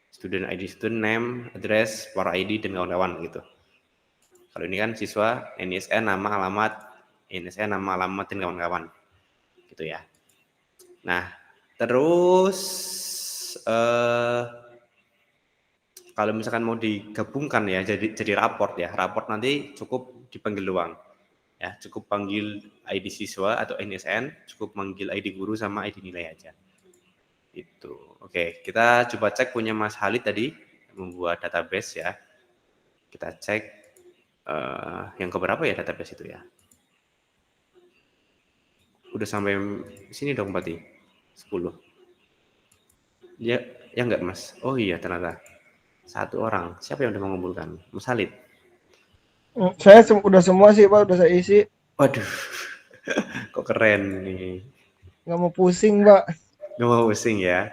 Student ID, student name, address, for ID, dan kawan-kawan gitu. Kalau ini kan siswa, NISN, nama, alamat, NISN, nama, alamat, dan kawan-kawan. Gitu ya. Nah, terus kalau misalkan mau digabungkan ya, jadi raport ya. Raport nanti cukup dipanggil doang. Ya, cukup panggil ID siswa atau NISN, cukup panggil ID guru sama ID nilai aja. Itu. Oke, kita coba cek punya Mas Halid tadi membuat database ya. Kita cek yang keberapa ya database itu ya. Udah sampai sini dong berarti 10. Ya enggak Mas. Oh iya ternyata. 1 orang. Siapa yang udah mengumpulkan? Mas Halid. Saya udah semua sih Pak, udah saya isi. Waduh. Kok keren nih. Nggak mau pusing Pak. Nggak mau pusing ya.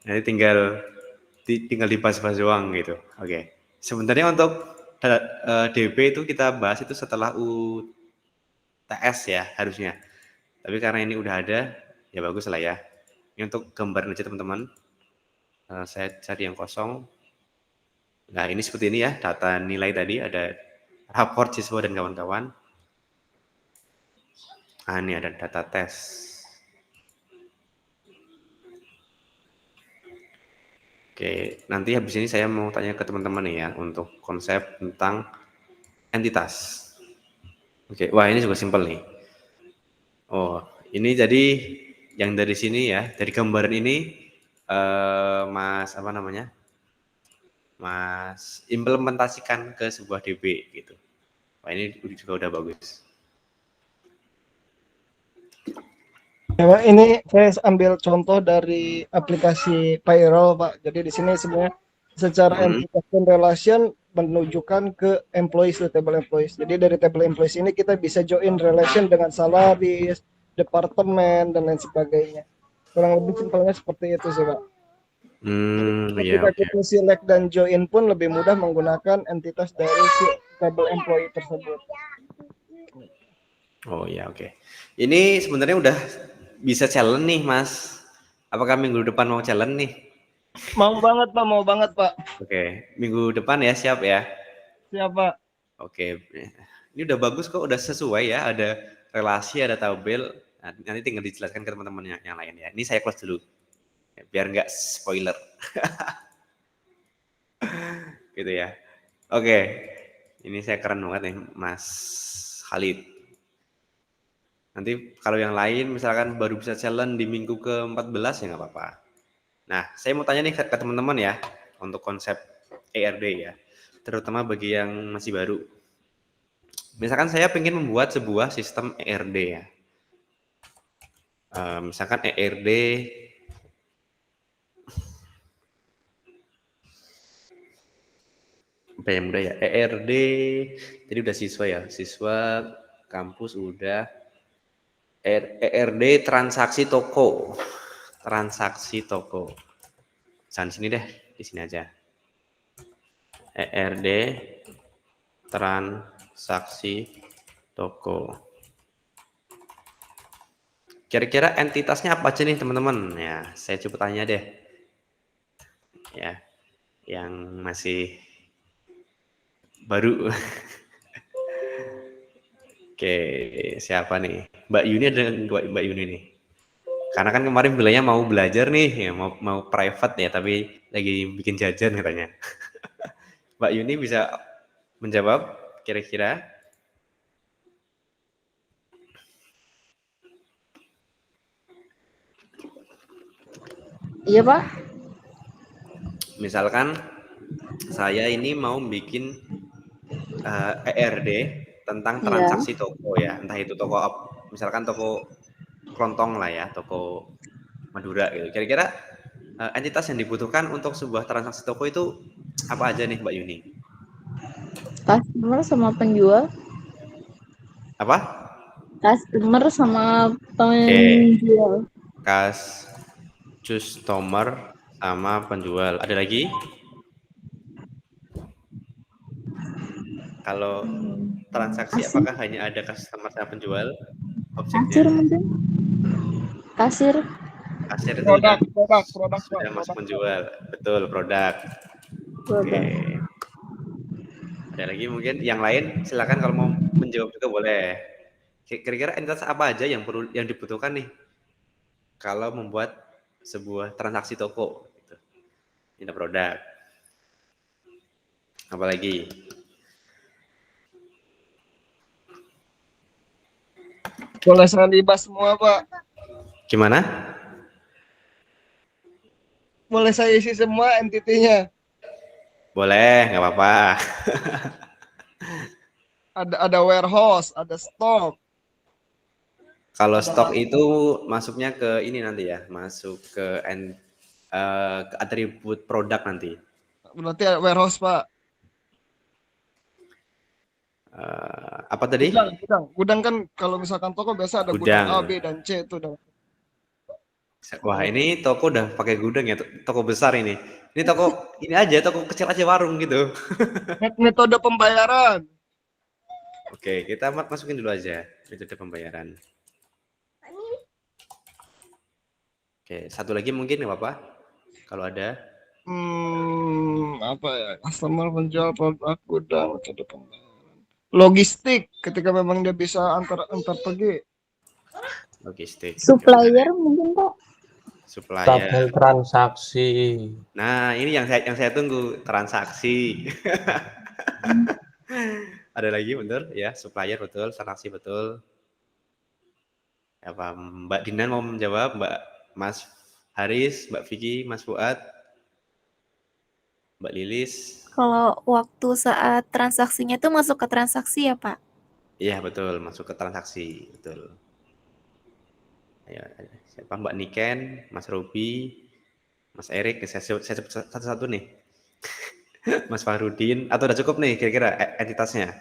Nanti tinggal dibahas-bahas doang gitu. Oke. Sebenarnya untuk DP itu kita bahas itu setelah UTS ya harusnya. Tapi karena ini udah ada, ya bagus lah ya. Ini untuk gambaran aja teman-teman. Saya cari yang kosong. Nah ini seperti ini ya, data nilai tadi ada raport siswa dan kawan-kawan. Nah ini ada data tes. Oke, nanti habis ini saya mau tanya ke teman-teman nih ya untuk konsep tentang entitas. Oke, wah ini juga simpel nih. Oh, ini jadi yang dari sini ya, dari gambaran ini Mas apa namanya? Mas implementasikan ke sebuah DB gitu. Wah ini juga udah bagus. Ya, Pak, ini saya ambil contoh dari aplikasi payroll Pak. Jadi di sini sebenarnya secara entitas dan relation menunjukkan ke employees to table employees. Jadi dari table employees ini kita bisa join relation dengan salaries, departemen dan lain sebagainya. Kurang lebih simpelnya seperti itu sih Pak. Ketika kita select dan join pun lebih mudah menggunakan entitas dari si table employee tersebut. Oh ya oke. Ini sebenarnya udah bisa challenge nih Mas. Apakah minggu depan mau challenge nih? Mau banget Pak, mau banget Pak. Oke, minggu depan ya siap ya. Siap Pak. Oke, ini udah bagus kok, udah sesuai ya. Ada relasi, ada tabel. Nah, nanti tinggal dijelaskan ke teman-teman yang lain ya. Ini saya close dulu, biar nggak spoiler. Gitu ya. Oke, ini saya keren banget nih Mas Khalid. Nanti kalau yang lain misalkan baru bisa challenge di minggu ke-14 ya nggak apa-apa. Nah, saya mau tanya nih ke teman-teman ya untuk konsep ERD ya, terutama bagi yang masih baru. Misalkan saya ingin membuat sebuah sistem ERD ya. Misalkan ERD apa yang mudah ya? ERD jadi udah siswa ya, siswa kampus udah. ERD transaksi toko. Transaksi toko. Jangan sini deh, di sini aja. ERD transaksi toko. Kira-kira entitasnya apa aja nih teman-teman? Ya, saya coba tanya deh. Ya, yang masih baru. Oke, siapa nih? Mbak Yuni ada Mbak Yuni nih. Karena kan kemarin bilangnya mau belajar nih, ya, mau private ya, tapi lagi bikin jajan katanya. Mbak Yuni bisa menjawab kira-kira? Iya Pak. Misalkan saya ini mau bikin ERD tentang transaksi toko ya, entah itu toko misalkan toko kelontong lah ya, toko Madura gitu. Kira-kira entitas yang dibutuhkan untuk sebuah transaksi toko itu apa aja nih Mbak Yuni? Customer sama penjual. Apa? Customer sama penjual. Customer sama penjual. Ada lagi? Kalau transaksi apakah hanya ada customer sama penjual? Objeknya? Kasir mungkin. Kasir. Kasir itu Produk, sudah Pak. masuk Produk. penjual. Betul, produk. Oke. Ada lagi mungkin yang lain, silakan kalau mau menjawab juga boleh. Kira-kira entitas apa aja yang dibutuhkan nih kalau membuat sebuah transaksi toko gitu. Ini produk. Apalagi? Boleh saya dibahas semua, Pak. Gimana? Boleh saya isi semua entitinya. Boleh, nggak apa-apa. Ada warehouse, ada stok. Kalau Ada stok apa? itu masuknya ke ini nanti ya, masuk ke atribut produk nanti. Berarti ada warehouse, Pak. Apa tadi? Gudang kan kalau misalkan toko biasa ada gudang A, B, dan C itu. Wah, ini toko udah pakai gudang ya, toko besar ini. Ini toko ini aja, toko kecil aja warung gitu. Metode pembayaran. Oke, kita masukin dulu aja metode pembayaran. Oke, satu lagi mungkin nggak apa-apa kalau ada. Apa ya? Customer penjual produk gudang, metode pembayaran. Logistik, ketika memang dia bisa antar pergi. Logistik. Supplier mungkin Pak. Supplier. Tabel transaksi. Nah, ini yang saya tunggu, transaksi. Ada lagi bener ya, supplier betul, transaksi betul. Apa Mbak Dinan mau menjawab, Mbak Mas Haris, Mbak Vicky, Mas Fuad, Mbak Lilis? Kalau waktu saat transaksinya tuh masuk ke transaksi ya Pak? Iya betul, masuk ke transaksi, betul. Ayo, siapa Mbak Niken, Mas Robi, Mas Erik, saya sebut satu-satu nih. Mas Farudin, atau udah cukup nih kira-kira entitasnya?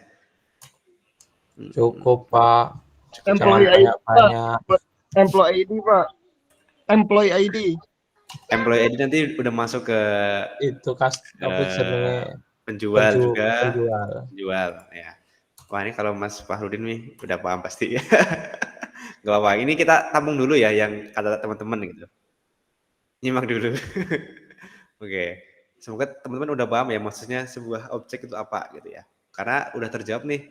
Cukup Pak. Employee Jangan ID, banyak-banyak. Pak. Employee ID, Pak. Employee ID. Employee ID nanti udah masuk ke Itu penjual juga. Penjual Ya. Wah ini kalau Mas Fahrudin nih udah paham pasti. Gak apa-apa. Ini kita tampung dulu ya yang kata teman-teman gitu. Nyimak dulu. Oke. Semoga teman-teman udah paham ya maksudnya sebuah objek itu apa gitu ya. Karena udah terjawab nih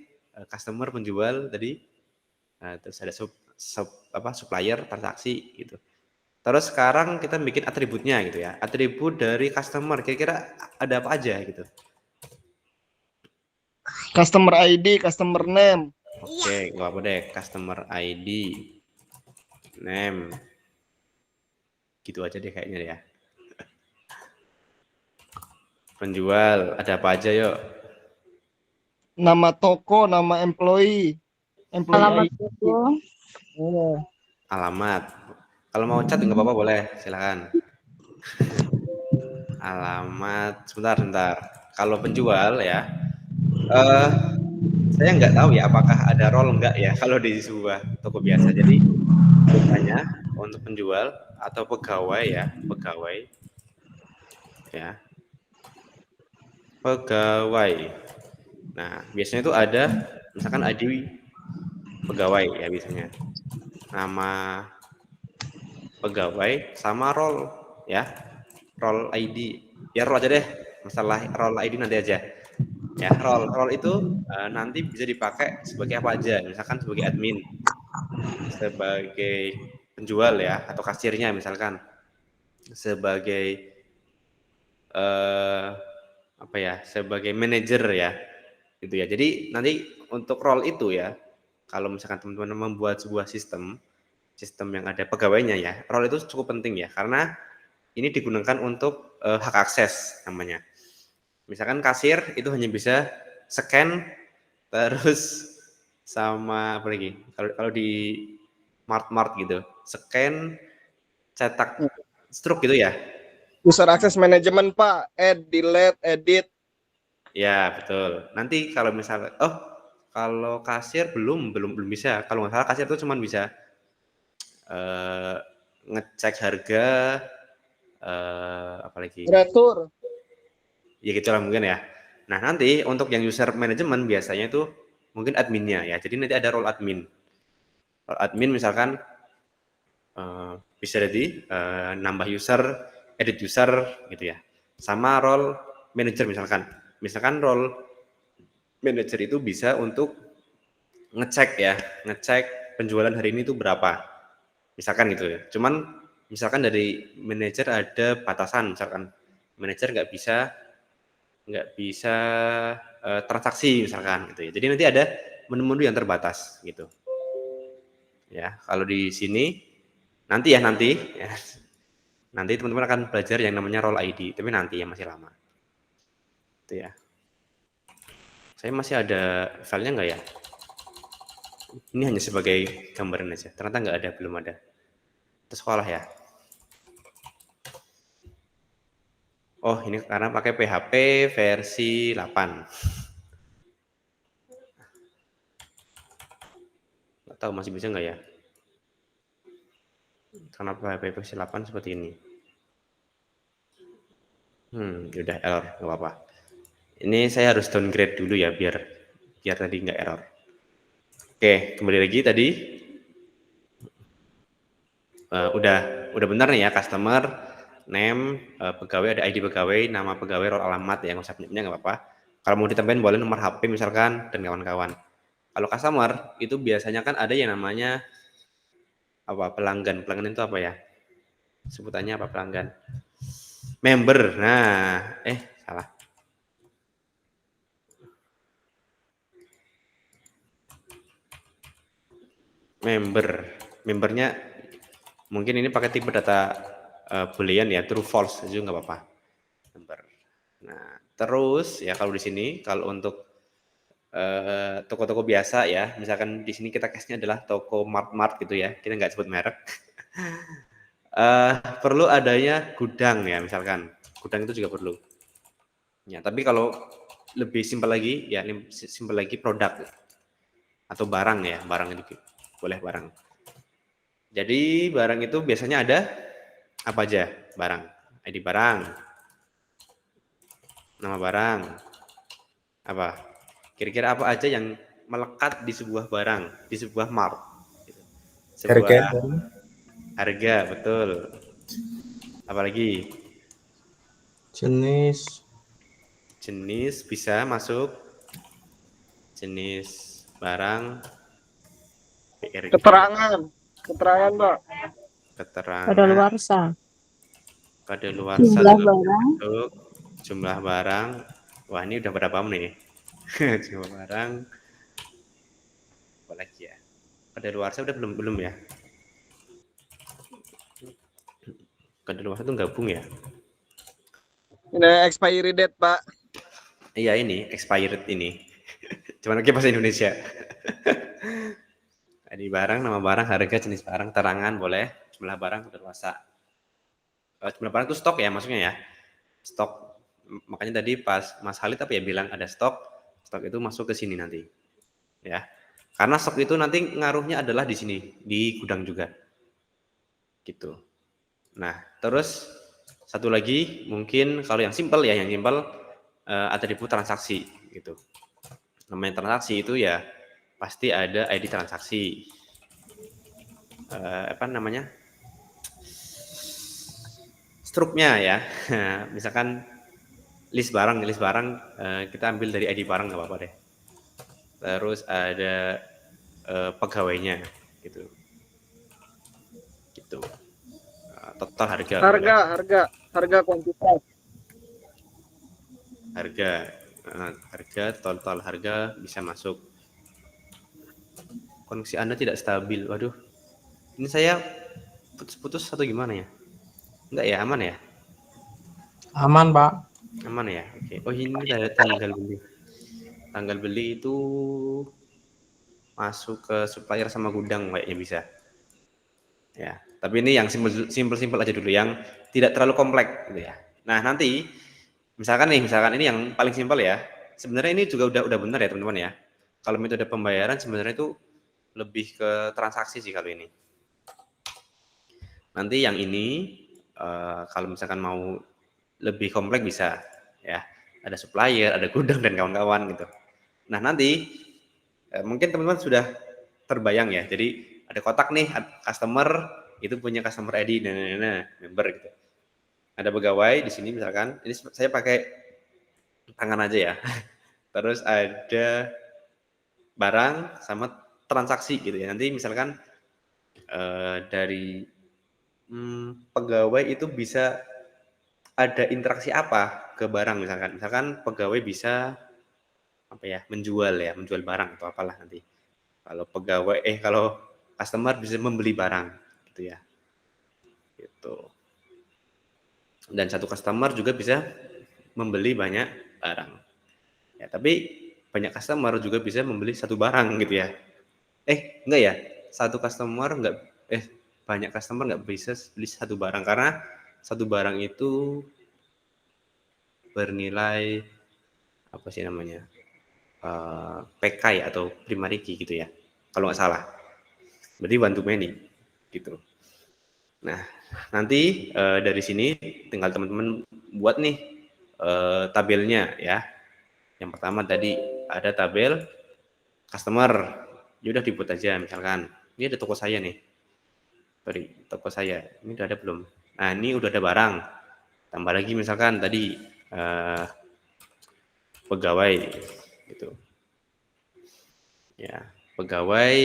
customer, penjual tadi. Nah, terus ada supplier, transaksi gitu. Terus sekarang kita bikin atributnya gitu ya. Atribut dari customer kira-kira ada apa aja gitu. Customer ID, customer name. Oke, nggak apa deh. Customer ID, name, gitu aja deh kayaknya ya. Penjual ada apa aja yuk? Nama toko, nama employee. Alamat ID. toko. Oh. Alamat. Kalau mau chat nggak apa-apa boleh, silakan. Alamat, sebentar. Kalau penjual ya, saya nggak tahu ya apakah ada role nggak ya kalau di sebuah toko biasa. Jadi biasanya untuk penjual atau pegawai ya, pegawai. Nah biasanya itu ada misalkan ID pegawai ya biasanya, nama pegawai sama role ya, role ID ya, role aja deh, masalah role ID nanti aja ya. Role itu nanti bisa dipakai sebagai apa aja, misalkan sebagai admin, sebagai penjual ya atau kasirnya, misalkan sebagai apa ya, sebagai manajer ya gitu ya. Jadi nanti untuk role itu ya, kalau misalkan teman-teman membuat sebuah sistem yang ada pegawainya ya, role itu cukup penting ya, karena ini digunakan untuk hak akses namanya. Misalkan kasir itu hanya bisa scan, terus sama apa lagi, kalau di mart gitu, scan, cetak struk gitu ya. User access management, Pak. Add, delete, edit. Ya betul. Nanti kalau misalnya, kalau kasir belum bisa. Kalau nggak salah kasir itu cuma bisa ngecek harga, apalagi Retur. ya gitu lah mungkin ya. Nah nanti untuk yang user management biasanya itu mungkin adminnya ya. Jadi nanti ada role admin misalkan bisa jadi nambah user, edit user gitu ya. Sama role manager misalkan. Misalkan role manager itu bisa untuk ngecek penjualan hari ini itu berapa. Misalkan gitu ya. Cuman misalkan dari manajer ada batasan, misalkan manajer nggak bisa transaksi misalkan gitu ya. Jadi nanti ada menu-menu yang terbatas gitu. Ya, kalau di sini nanti ya. Nanti teman-teman akan belajar yang namanya role ID, tapi nanti ya masih lama. Itu ya. Saya masih ada filenya nggak ya? Ini hanya sebagai gambaran aja. Ternyata nggak ada, belum ada. Itu sekolah ya. Oh, ini karena pakai PHP versi 8. Nggak tahu masih bisa nggak ya? Karena PHP versi 8 seperti ini. Udah error, nggak apa-apa. Ini saya harus downgrade dulu ya biar tadi nggak error. Oke, kembali lagi tadi. Udah benar nih ya, customer, name, pegawai, ada ID pegawai, nama pegawai, role, alamat, yang subjeknya nggak apa-apa. Kalau mau ditambahin boleh nomor HP misalkan, dan kawan-kawan. Kalau customer, itu biasanya kan ada yang namanya pelanggan. Pelanggan itu apa ya? Sebutannya apa pelanggan? Member. Nah, salah. Membernya mungkin ini pakai tipe data boolean ya, true false juga nggak apa-apa. Member. Nah, terus ya kalau di sini kalau untuk toko-toko biasa ya, misalkan di sini kita case-nya adalah toko mart gitu ya, kita nggak sebut merek. Perlu adanya gudang ya, misalkan gudang itu juga perlu. Ya, tapi kalau lebih simpel lagi ya, produk atau barang ya, barang itu boleh barang. Jadi barang itu biasanya ada apa aja? Barang, ID barang, nama barang, apa? Kira-kira apa aja yang melekat di sebuah barang, di sebuah mart? Harga, betul. Apalagi? Jenis bisa masuk. Jenis barang. Keterangan Pak. Keterangan. Kadaluarsa. Jumlah barang. Jumlah barang. Wah, ini udah berapa nih? Jumlah barang. Apa lagi ya? Kadaluarsa udah belum ya? Kadaluarsa itu gabung ya? Ini expiry date, Pak. Iya, ini expired ini. Cuman pakai bahasa Indonesia. Jadi barang, nama barang, harga, jenis barang, terangan boleh, jumlah barang kadaluarsa. Jumlah barang itu stok ya maksudnya ya. Stok. Makanya tadi pas Mas Halid bilang ada stok itu masuk ke sini nanti. Ya. Karena stok itu nanti ngaruhnya adalah di sini, di gudang juga. Gitu. Nah, terus satu lagi mungkin kalau yang simpel ya, atribut transaksi gitu. Namanya transaksi itu ya pasti ada ID transaksi. Struknya ya. Misalkan list barang kita ambil dari ID barang nggak apa-apa deh. Terus ada pegawainya gitu. Total harga kuantitas. Harga total harga bisa masuk. Koneksi Anda tidak stabil. Waduh. Ini saya putus-putus atau gimana ya? Enggak ya, aman ya? Aman, Pak. Aman ya? Oke. Oh, ini ada tanggal beli. Tanggal beli itu masuk ke supplier sama gudang kayaknya bisa. Ya, tapi ini yang simpel aja dulu, yang tidak terlalu kompleks gitu ya. Nah, nanti misalkan ini yang paling simpel ya. Sebenarnya ini juga udah benar ya, teman-teman ya. Kalau metode pembayaran sebenarnya itu lebih ke transaksi sih kalau ini. Nanti yang ini kalau misalkan mau lebih kompleks bisa ya. Ada supplier, ada gudang dan kawan-kawan gitu. Nah, nanti mungkin teman-teman sudah terbayang ya. Jadi ada kotak nih, customer, itu punya customer ID dan member gitu. Ada pegawai di sini misalkan, ini saya pakai tangan aja ya. Terus ada barang sama transaksi gitu ya. Nanti misalkan dari pegawai itu bisa ada interaksi apa ke barang misalkan pegawai bisa apa ya, menjual barang atau apalah nanti. Kalau customer bisa membeli barang gitu ya. Gitu. Dan satu customer juga bisa membeli banyak barang. Ya, tapi banyak customer juga bisa membeli satu barang gitu ya. Enggak ya. Banyak customer nggak bisa beli satu barang karena satu barang itu bernilai apa sih namanya? PK ya, atau primary key gitu ya. Kalau nggak salah. Berarti one to many gitu. Nah, nanti dari sini tinggal teman-teman buat nih tabelnya ya. Yang pertama tadi ada tabel customer. Ya udah dibuat aja misalkan. Ini ada toko saya nih. Toko saya. Ini udah ada belum? Nah, ini udah ada barang. Tambah lagi misalkan tadi pegawai gitu. Ya, pegawai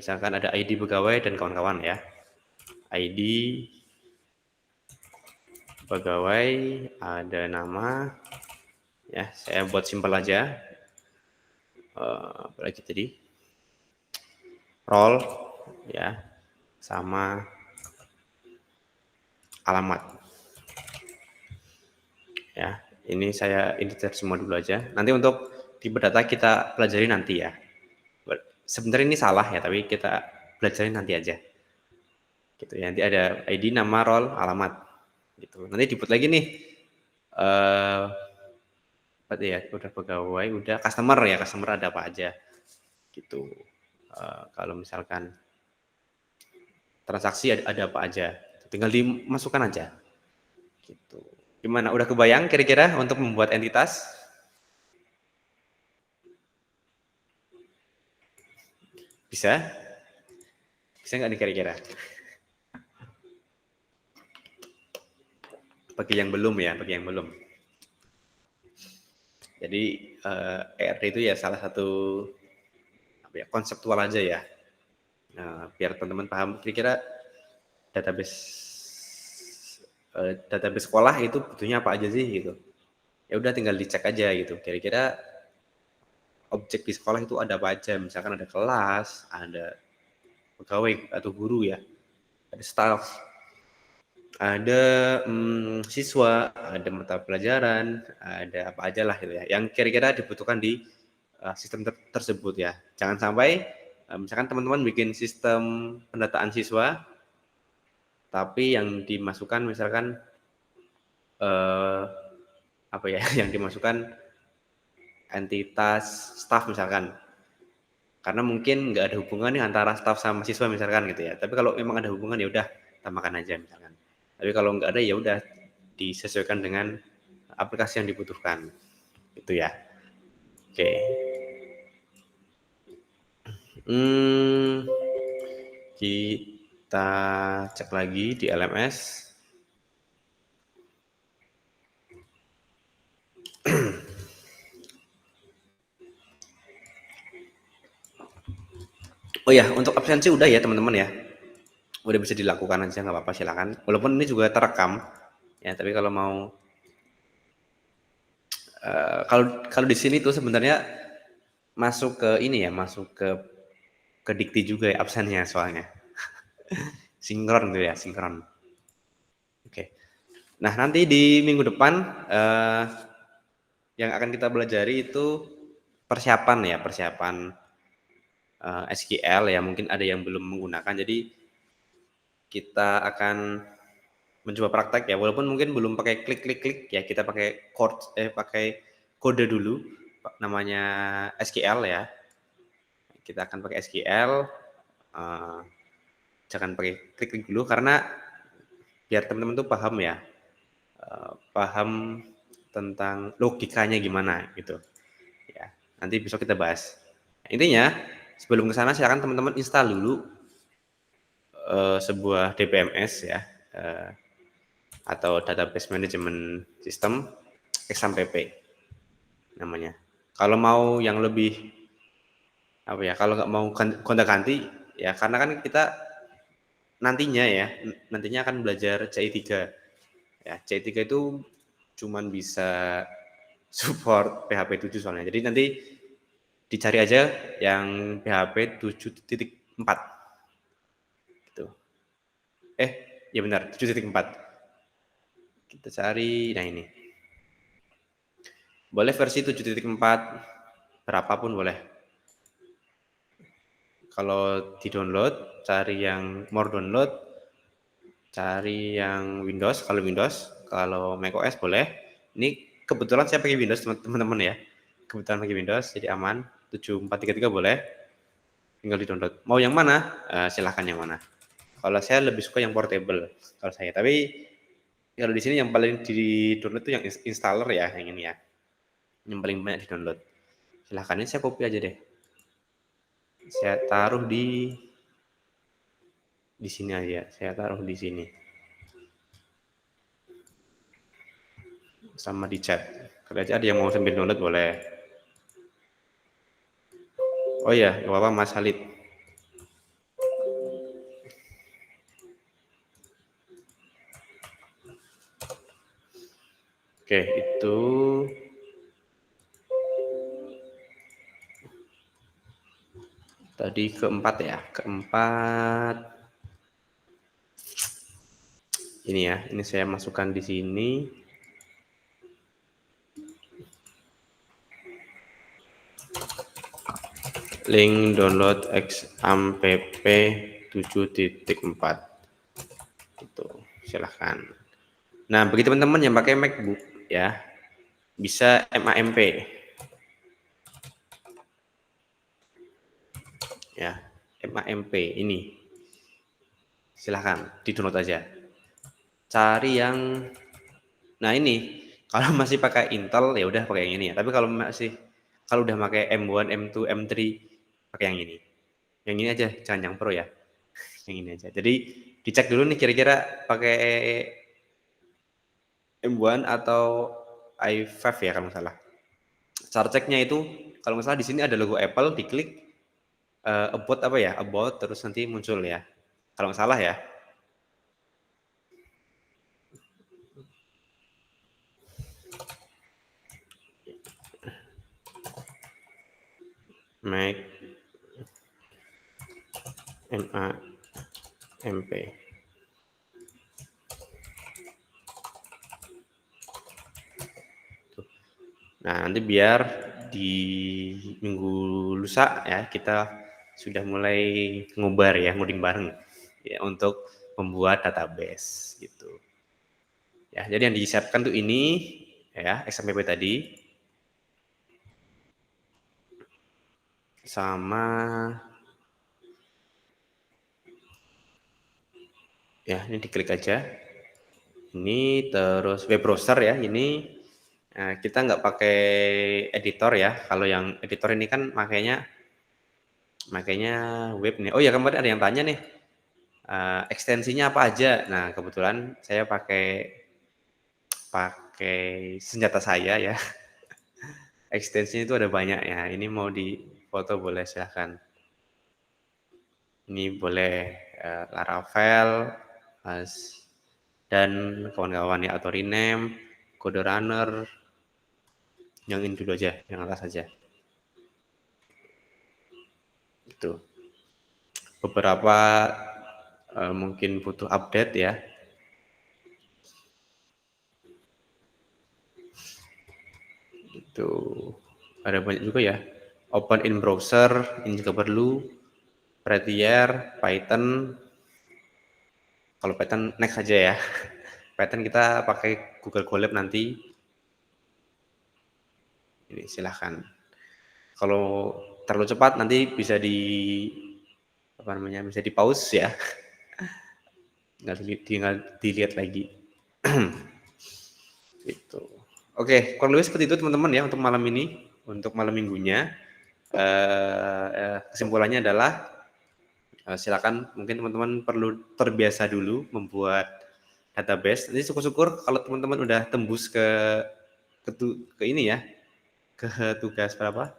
misalkan ada ID pegawai dan kawan-kawan ya. ID pegawai, ada nama ya, saya buat simpel aja. Apalagi tadi role ya, sama alamat ya. Ini saya insert semua dulu aja, nanti untuk tipe data kita pelajari nanti ya. Sebenarnya ini salah ya, tapi kita pelajari nanti aja gitu ya. Nanti ada ID, nama, role, alamat gitu. Nanti dibuat lagi nih udah pegawai, udah customer ya, customer ada apa aja gitu. Kalau misalkan transaksi ada apa aja, tinggal dimasukkan aja gitu. Gimana, udah kebayang kira-kira untuk membuat entitas? Bisa nggak nih kira-kira? Bagi yang belum ya, jadi ERD itu ya salah satu konseptual aja ya. Nah, biar teman-teman paham kira-kira database sekolah itu butuhnya apa aja sih gitu. Ya udah tinggal dicek aja gitu. Kira-kira objek di sekolah itu ada apa aja. Misalkan ada kelas, ada pegawai atau guru ya, ada staff, ada siswa, ada mata pelajaran, ada apa aja lah gitu ya. Yang kira-kira dibutuhkan di sistem tersebut ya. Jangan sampai misalkan teman-teman bikin sistem pendataan siswa, tapi yang dimasukkan misalkan yang dimasukkan entitas staff misalkan, karena mungkin nggak ada hubungan nih antara staff sama siswa misalkan gitu ya. Tapi kalau memang ada hubungan ya udah tambahkan aja misalkan. Tapi kalau nggak ada ya udah disesuaikan dengan aplikasi yang dibutuhkan gitu ya. Oke. Kita cek lagi di LMS. Oh ya, untuk absensi udah ya teman-teman ya. Udah bisa dilakukan aja, nggak apa-apa, silakan. Walaupun ini juga terekam ya, tapi kalau mau kalau di sini tuh sebenarnya masuk ke ini ya, masuk ke dikti juga ya absennya soalnya. Sinkron tuh ya, sinkron. Oke. Nah, nanti di minggu depan yang akan kita pelajari itu persiapan SQL ya, mungkin ada yang belum menggunakan, jadi kita akan mencoba praktek ya, walaupun mungkin belum pakai klik ya, kita pakai kode dulu, namanya SQL ya. Kita akan pakai SQL, jangan pakai klik dulu karena biar teman-teman tuh paham ya, paham tentang logikanya gimana gitu ya. Nanti besok kita bahas. Intinya sebelum ke sana silakan teman-teman install dulu sebuah DBMS ya, atau Database Management System XAMPP namanya. Kalau mau yang lebih apa ya, kalau nggak mau gonta-ganti ya, karena kan kita nantinya akan belajar CI3 ya. CI3 itu cuman bisa support PHP 7 soalnya. Jadi nanti dicari aja yang PHP 7.4 gitu. Ya benar, 7.4. Kita cari, nah ini. Boleh versi 7.4 berapapun boleh. Kalau di download, cari yang more download, cari yang Windows, kalau macOS boleh. Ini kebetulan saya pakai Windows teman-teman ya. Kebetulan pakai Windows, jadi aman. 7433 boleh. Tinggal di download. Mau yang mana? Silahkan yang mana. Kalau saya lebih suka yang portable. Kalau saya, tapi kalau di sini yang paling di download itu yang installer ya, yang ini ya. Yang paling banyak di download. Silahkan, ini saya copy aja deh. Saya taruh di sini aja. Saya taruh di sini. Sama di chat. Kalau aja ada yang mau sambil download boleh. Oh iya, gak apa-apa Mas Halid. Oke, itu tadi keempat ya. Keempat. Ini ya, ini saya masukkan di sini. Link download XAMPP 7.4. Itu, silahkan. Nah, bagi teman-teman yang pakai MacBook ya, bisa MAMP. Ya, MAMP ini. Silahkan di-download aja. Cari yang, nah ini, kalau masih pakai Intel ya udah pakai yang ini ya. Tapi kalau udah pakai M1, M2, M3, pakai yang ini. Yang ini aja, jangan yang Pro ya. Yang ini aja. Jadi dicek dulu nih kira-kira pakai M1 atau i5 ya kalau nggak salah. Cara ceknya itu kalau nggak salah di sini ada logo Apple, diklik about terus nanti muncul ya. Kalau nggak salah ya. Mac MAMP. Nah, nanti biar di minggu lusa ya kita sudah mulai ngubar ya, ngoding bareng ya untuk membuat database gitu. Ya, jadi yang disiapkan tuh ini ya, XAMPP tadi sama ya, ini diklik aja. Ini terus web browser ya, ini kita nggak pakai editor ya. Kalau yang editor ini kan makanya web nih. Oh ya, kemarin ada yang tanya nih, ekstensinya apa aja. Nah, kebetulan saya pakai senjata saya ya. Ekstensinya itu ada banyak ya. Ini mau di foto boleh, silahkan. Ini boleh Laravel dan kawan-kawan ya, atau rename, Code Runner. Yang ini dulu aja, yang atas aja. Itu. Beberapa mungkin butuh update ya. Itu ada banyak juga ya. Open in browser, ini juga perlu. Prettier, Python. Kalau Python next aja ya. Python kita pakai Google Colab nanti. Ini silahkan. Kalau terlalu cepat nanti bisa bisa di pause ya. Tinggal dilihat lagi. Gitu. Oke, kurang lebih seperti itu teman-teman ya untuk malam ini, untuk malam minggunya. Kesimpulannya adalah silakan mungkin teman-teman perlu terbiasa dulu membuat database. Nanti syukur-syukur kalau teman-teman udah tembus ke ini ya, ke tugas berapa?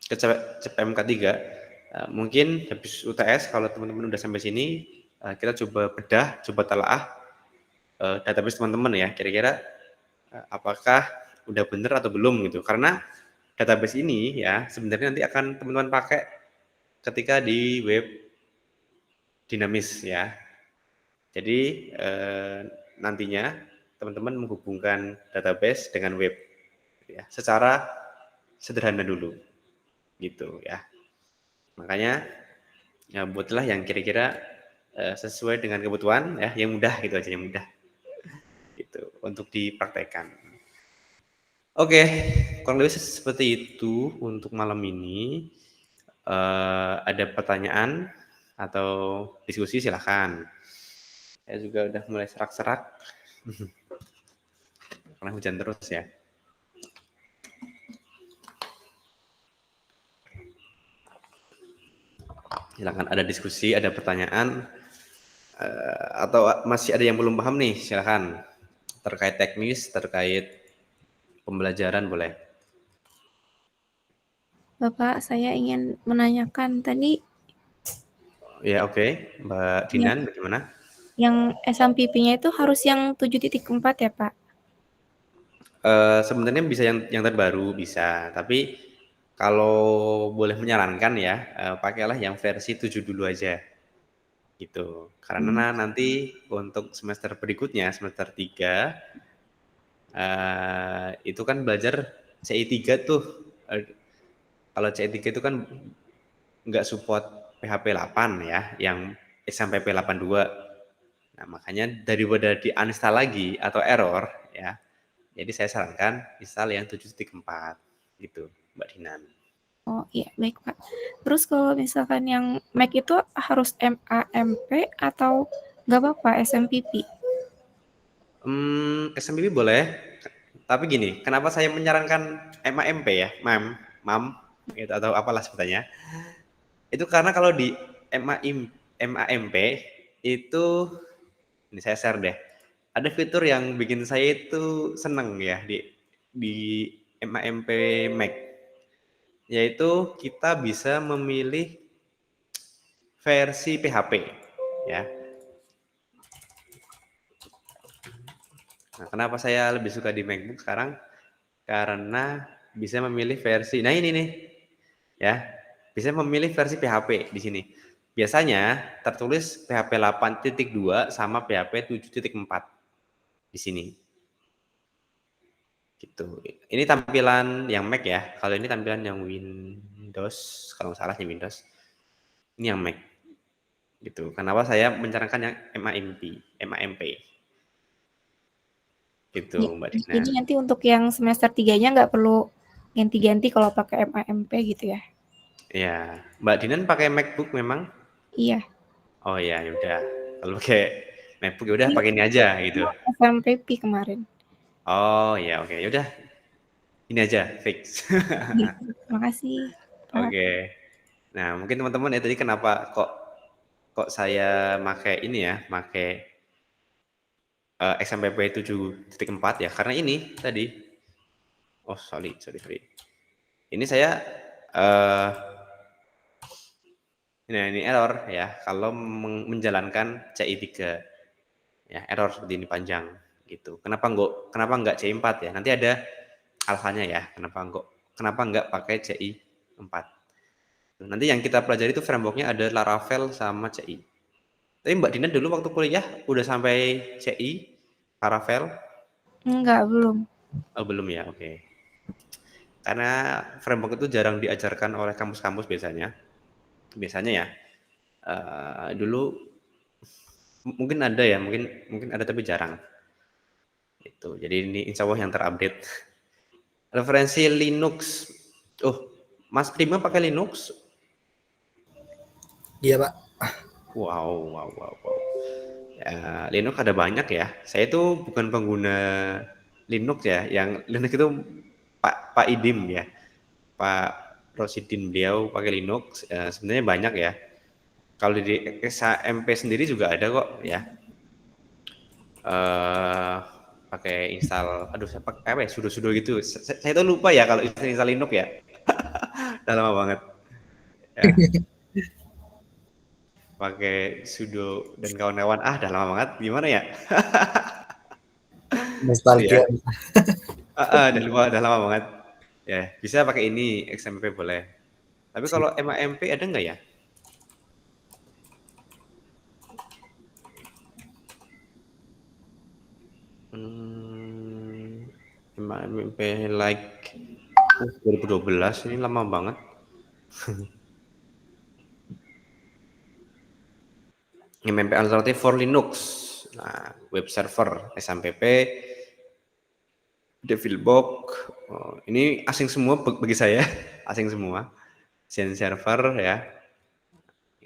Ke CPMK 3. Mungkin habis UTS kalau teman-teman udah sampai sini, kita coba bedah, coba telaah database teman-teman ya, kira-kira apakah udah bener atau belum gitu. Karena database ini ya sebenarnya nanti akan teman-teman pakai ketika di web dinamis ya. Jadi nantinya teman-teman menghubungkan database dengan web ya, secara sederhana dulu gitu ya. Makanya ya buatlah yang kira-kira sesuai dengan kebutuhan ya, yang mudah gitu aja, yang mudah gitu untuk dipraktekkan. Oke, kurang lebih seperti itu untuk malam ini. Ada pertanyaan atau diskusi silahkan. Saya juga udah mulai serak-serak karena hujan terus ya. Silakan, ada diskusi, ada pertanyaan, atau masih ada yang belum paham nih, silakan. Terkait teknis, terkait pembelajaran boleh. Bapak, saya ingin menanyakan tadi Ya oke. Mbak Dinan bagaimana? yang SMPP-nya itu harus yang 7.4 ya, Pak? Sebenarnya bisa yang terbaru bisa, tapi kalau boleh menyarankan ya, pakailah yang versi 7 dulu aja gitu. Karena nanti untuk semester berikutnya, semester 3 itu kan belajar CI 3 tuh. Kalau CI 3 itu kan nggak support PHP 8 ya, yang SMPP 82. Nah, makanya daripada di-uninstall lagi atau error ya, jadi saya sarankan install yang 7.4 gitu, Mbak Dinan. Oh iya, baik Pak. Terus kalau misalkan yang Mac itu harus MAMP atau nggak apa-apa SMPP? SMPP boleh, tapi gini, kenapa saya menyarankan MAMP ya, MAM, gitu, atau apalah sebutannya. Itu karena kalau di MAMP itu, ini saya share deh, ada fitur yang bikin saya itu seneng ya di MAMP Mac, yaitu kita bisa memilih versi PHP ya. Nah, kenapa saya lebih suka di MacBook sekarang? Karena bisa memilih versi. Nah, ini nih. Ya. Bisa memilih versi PHP di sini. Biasanya tertulis PHP 8.2 sama PHP 7.4 di sini. Gitu. Ini tampilan yang Mac ya. Kalau ini tampilan yang Windows, kalau nggak salah yang Windows. Ini yang Mac. Gitu. Kenapa saya menyarankan yang MAMP. Gitu, Ya, Mbak Dina. jadi nanti untuk yang semester 3-nya nggak perlu ganti-ganti kalau pakai MAMP gitu ya? Iya. Mbak Dinan pakai MacBook memang? Iya. Oh ya, udah. Kalau pakai MacBook ya udah pakai ini aja gitu. SMPP kemarin. Oh ya, oke. Ya udah. Ini aja fix. Terima kasih. Oke. Nah, mungkin teman-teman ya tadi kenapa kok saya pakai ini ya, pakai XMPP 7.4 ya, karena ini tadi. Oh, sorry. Ini saya nah, ini error ya kalau menjalankan CI 3. Ya, error seperti ini panjang gitu. Kenapa enggak CI 4 ya? Nanti ada alfanya ya. Kenapa enggak pakai CI 4. Nanti yang kita pelajari itu frameworknya ada Laravel sama CI. Tapi Mbak Dina dulu waktu kuliah udah sampai CI, Laravel? Enggak, belum. Oh, belum ya, oke. Karena framework itu jarang diajarkan oleh kampus-kampus biasanya. Biasanya ya, dulu mungkin ada ya, mungkin ada tapi jarang. Itu. Jadi ini insya Allah yang terupdate. Referensi Linux. Oh, Mas Prima pakai Linux? Iya, Pak. Wow. Ya, Linux ada banyak ya. Saya itu bukan pengguna Linux ya. Yang Linux itu Pak Idim ya. Pak Rosidin beliau pakai Linux. Sebenarnya banyak ya. Kalau di SMP sendiri juga ada kok ya. Pakai install, aduh saya pakai apa ya, sudo gitu. Saya tuh lupa ya kalau install Linux ya. Udah lama banget. Ya. Pakai sudo dan kawan-kawan. Udah lama banget. Gimana ya? Nostalgia. Udah lama banget. Ya, bisa pakai ini XMPP boleh. Tapi kalau MAMP ada nggak ya? MAMP like 2012 ini lama banget. MAMP alternatif for Linux. Nah, web server SMPP, Devilbox. Ini asing semua bagi saya, asing semua. Zen server ya.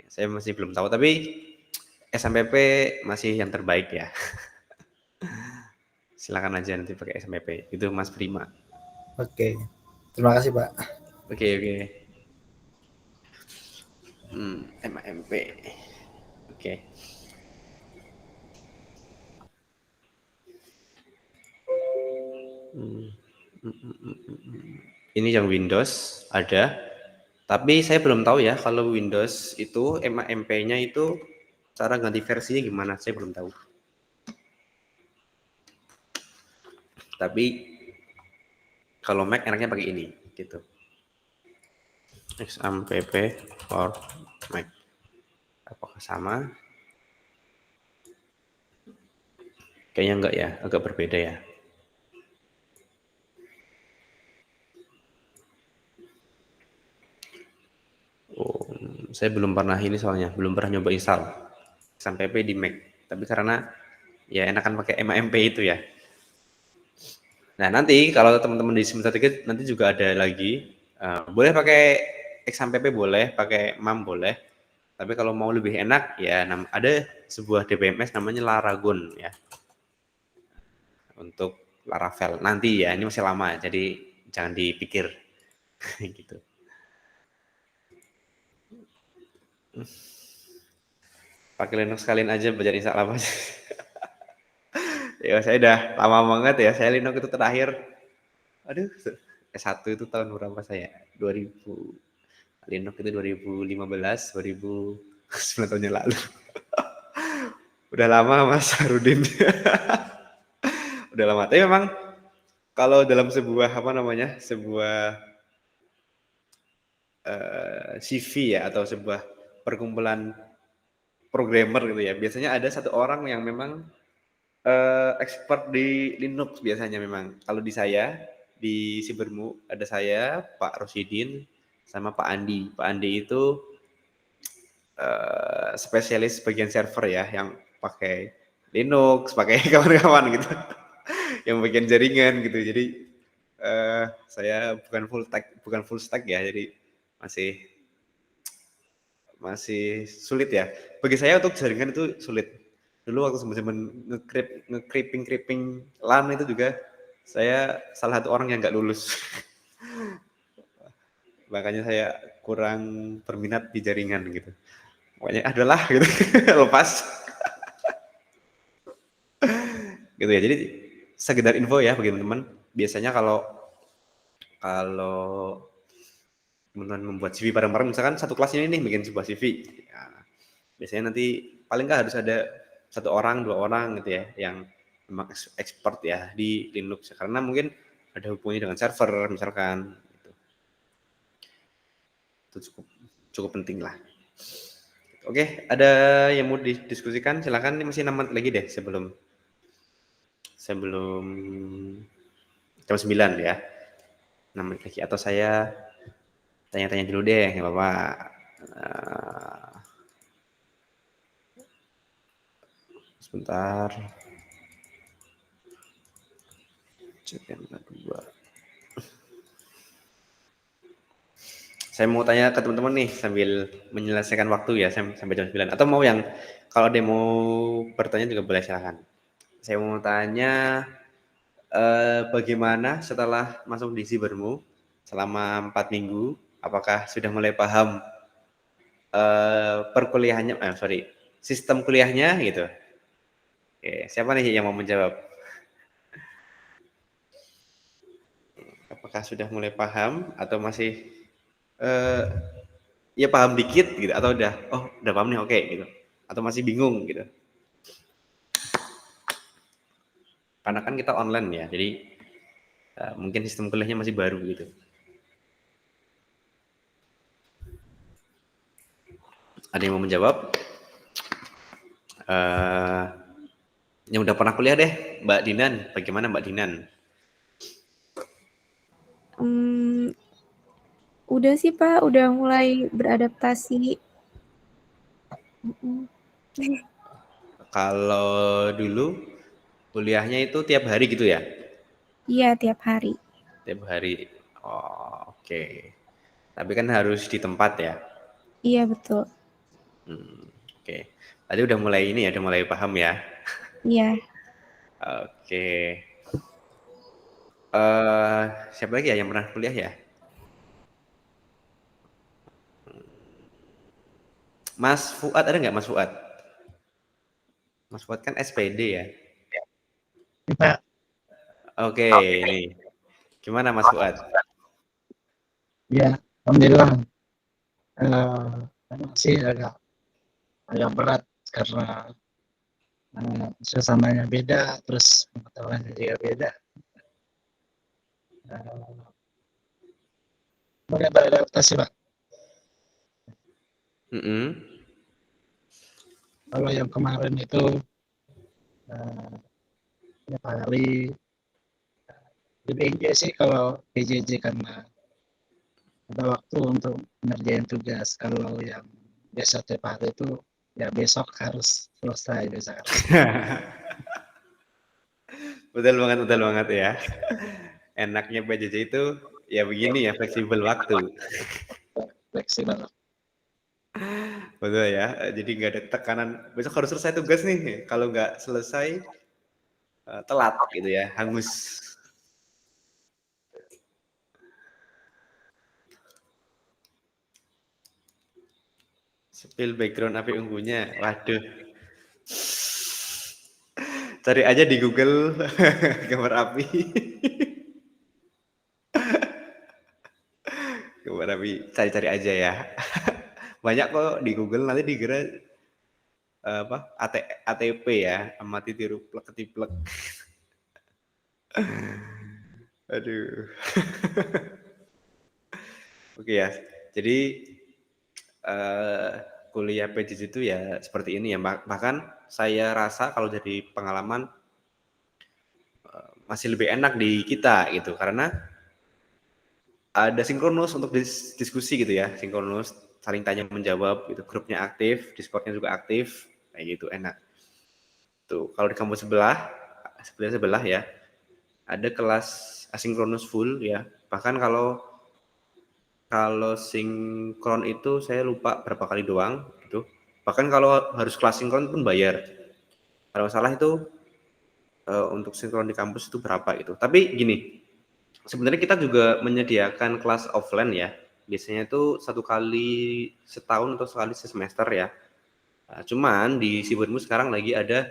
Saya masih belum tahu, tapi SMPP masih yang terbaik ya. Silakan aja nanti pakai SMPP. Itu Mas Prima. Oke. Terima kasih, Pak. Oke. MAMP. Oke. Ini yang Windows ada, tapi saya belum tahu ya kalau Windows itu MAMP-nya itu cara ganti versinya gimana, saya belum tahu. Tapi kalau Mac enaknya pakai ini gitu. XAMPP for Mac. Apakah sama? Kayaknya enggak ya, agak berbeda ya. Saya belum pernah ini soalnya, belum pernah nyoba install XAMPP di Mac. Tapi karena ya enakan pakai MAMP itu ya. Nah nanti kalau teman-teman di semester 3 nanti juga ada lagi, boleh pakai XAMPP boleh, pakai MAM boleh. Tapi kalau mau lebih enak ya ada sebuah DBMS namanya Laragon ya. Untuk Laravel nanti ya, ini masih lama jadi jangan dipikir gitu. Pakai Linux kalian aja belajar install apa sih? Ya saya udah lama banget ya, saya Linux itu terakhir, aduh S1 itu tahun berapa saya? 2000, Linux itu 2015, 9 tahun yang lalu. Udah lama Mas Harudin. Udah lama, tapi memang kalau dalam sebuah sebuah CV ya atau sebuah perkumpulan programmer gitu ya, biasanya ada satu orang yang memang expert di Linux biasanya memang. Kalau di saya di Sibermu ada saya, Pak Rosidin, sama Pak Andi. Pak Andi itu spesialis bagian server ya, yang pakai Linux, pakai kawan-kawan gitu, yang bagian jaringan gitu. Jadi saya bukan full stack ya, jadi masih sulit ya. Bagi saya untuk jaringan itu sulit. Dulu waktu zaman nge-creeping LAN itu juga saya salah satu orang yang nggak lulus. Makanya saya kurang berminat di jaringan gitu. Pokoknya adalah gitu, lepas. Gitu ya. Jadi sekedar info ya bagi teman-teman. Biasanya kalau teman-teman membuat CV bareng-bareng, misalkan satu kelas ini nih bikin sebuah CV. Ya, biasanya nanti paling nggak harus ada 1 orang, 2 orang gitu ya, yang memang expert ya di Linux. Karena mungkin ada hubungannya dengan server misalkan. Gitu. Itu cukup penting lah. Oke, ada yang mau didiskusikan? Silakan, ini masih 6 menit lagi deh sebelum jam 9 ya. 6 menit lagi, atau saya tanya-tanya dulu deh, nggak apa-apa. Sebentar. Cek yang kedua. Saya mau tanya ke teman-teman nih sambil menyelesaikan waktu ya sampai jam 9. Atau mau yang kalau ada mau bertanya juga boleh, silakan. Saya mau tanya bagaimana setelah masuk di Sibermu selama 4 minggu, apakah sudah mulai paham perkuliahannya, sistem kuliahnya gitu. Oke, siapa nih yang mau menjawab? Apakah sudah mulai paham atau masih ya paham dikit gitu, atau udah paham nih, oke gitu, atau masih bingung gitu? Karena kan kita online ya, jadi mungkin sistem kuliahnya masih baru gitu. Ada yang mau menjawab? Yang udah pernah kuliah deh, Mbak Dinan. Bagaimana Mbak Dinan? Udah sih Pak, udah mulai beradaptasi. Kalau dulu kuliahnya itu tiap hari gitu ya? Iya, tiap hari. Tiap hari. Oh, oke. Tapi kan harus di tempat ya? Iya, betul. Oke. Tadi udah mulai ini ya, udah mulai paham ya? Iya. Oke. Siapa lagi ya yang pernah kuliah ya? Mas Fuad, ada nggak Mas Fuad? Mas Fuad kan SPD ya? Kita Oke, ini. Gimana Mas Fuad? ya alhamdulillah masih agak berat karena suasananya beda, terus pengetahuannya juga beda. Mulai beradaptasi Pak. Kalau yang kemarin itu tiap hari lebih enjoy sih kalau PJJ karena ada waktu untuk ngerjain tugas. Kalau yang biasa tiap hari itu ya besok harus selesai besok. Betul banget ya. Enaknya PJJ itu ya begini ya, fleksibel waktu. Fleksibel. Betul ya, jadi nggak ada tekanan besok harus selesai tugas nih, kalau nggak selesai telat gitu ya, hangus. Spill background api unggunya, waduh. Cari aja di Google gambar api. Gambar api, cari-cari aja ya. Banyak kok di Google, nanti dikira ATP ya, amati tiru plek ketiplek. Aduh. Oke ya, jadi kuliah PJJ itu ya seperti ini ya, bahkan saya rasa kalau dari pengalaman masih lebih enak di kita gitu, karena ada sinkronus untuk diskusi gitu ya, sinkronus saling tanya menjawab gitu, grupnya aktif, Discordnya juga aktif, kayak gitu, enak. Tuh kalau di kampus sebelah ya, ada kelas asinkronus full ya, bahkan kalau sinkron itu saya lupa berapa kali doang gitu. Bahkan kalau harus kelas sinkron pun bayar. Kalau salah itu untuk sinkron di kampus itu berapa gitu. Tapi gini, sebenarnya kita juga menyediakan kelas offline ya. Biasanya itu 1 kali setahun atau sekali semester ya. Cuman di Sibunmu sekarang lagi ada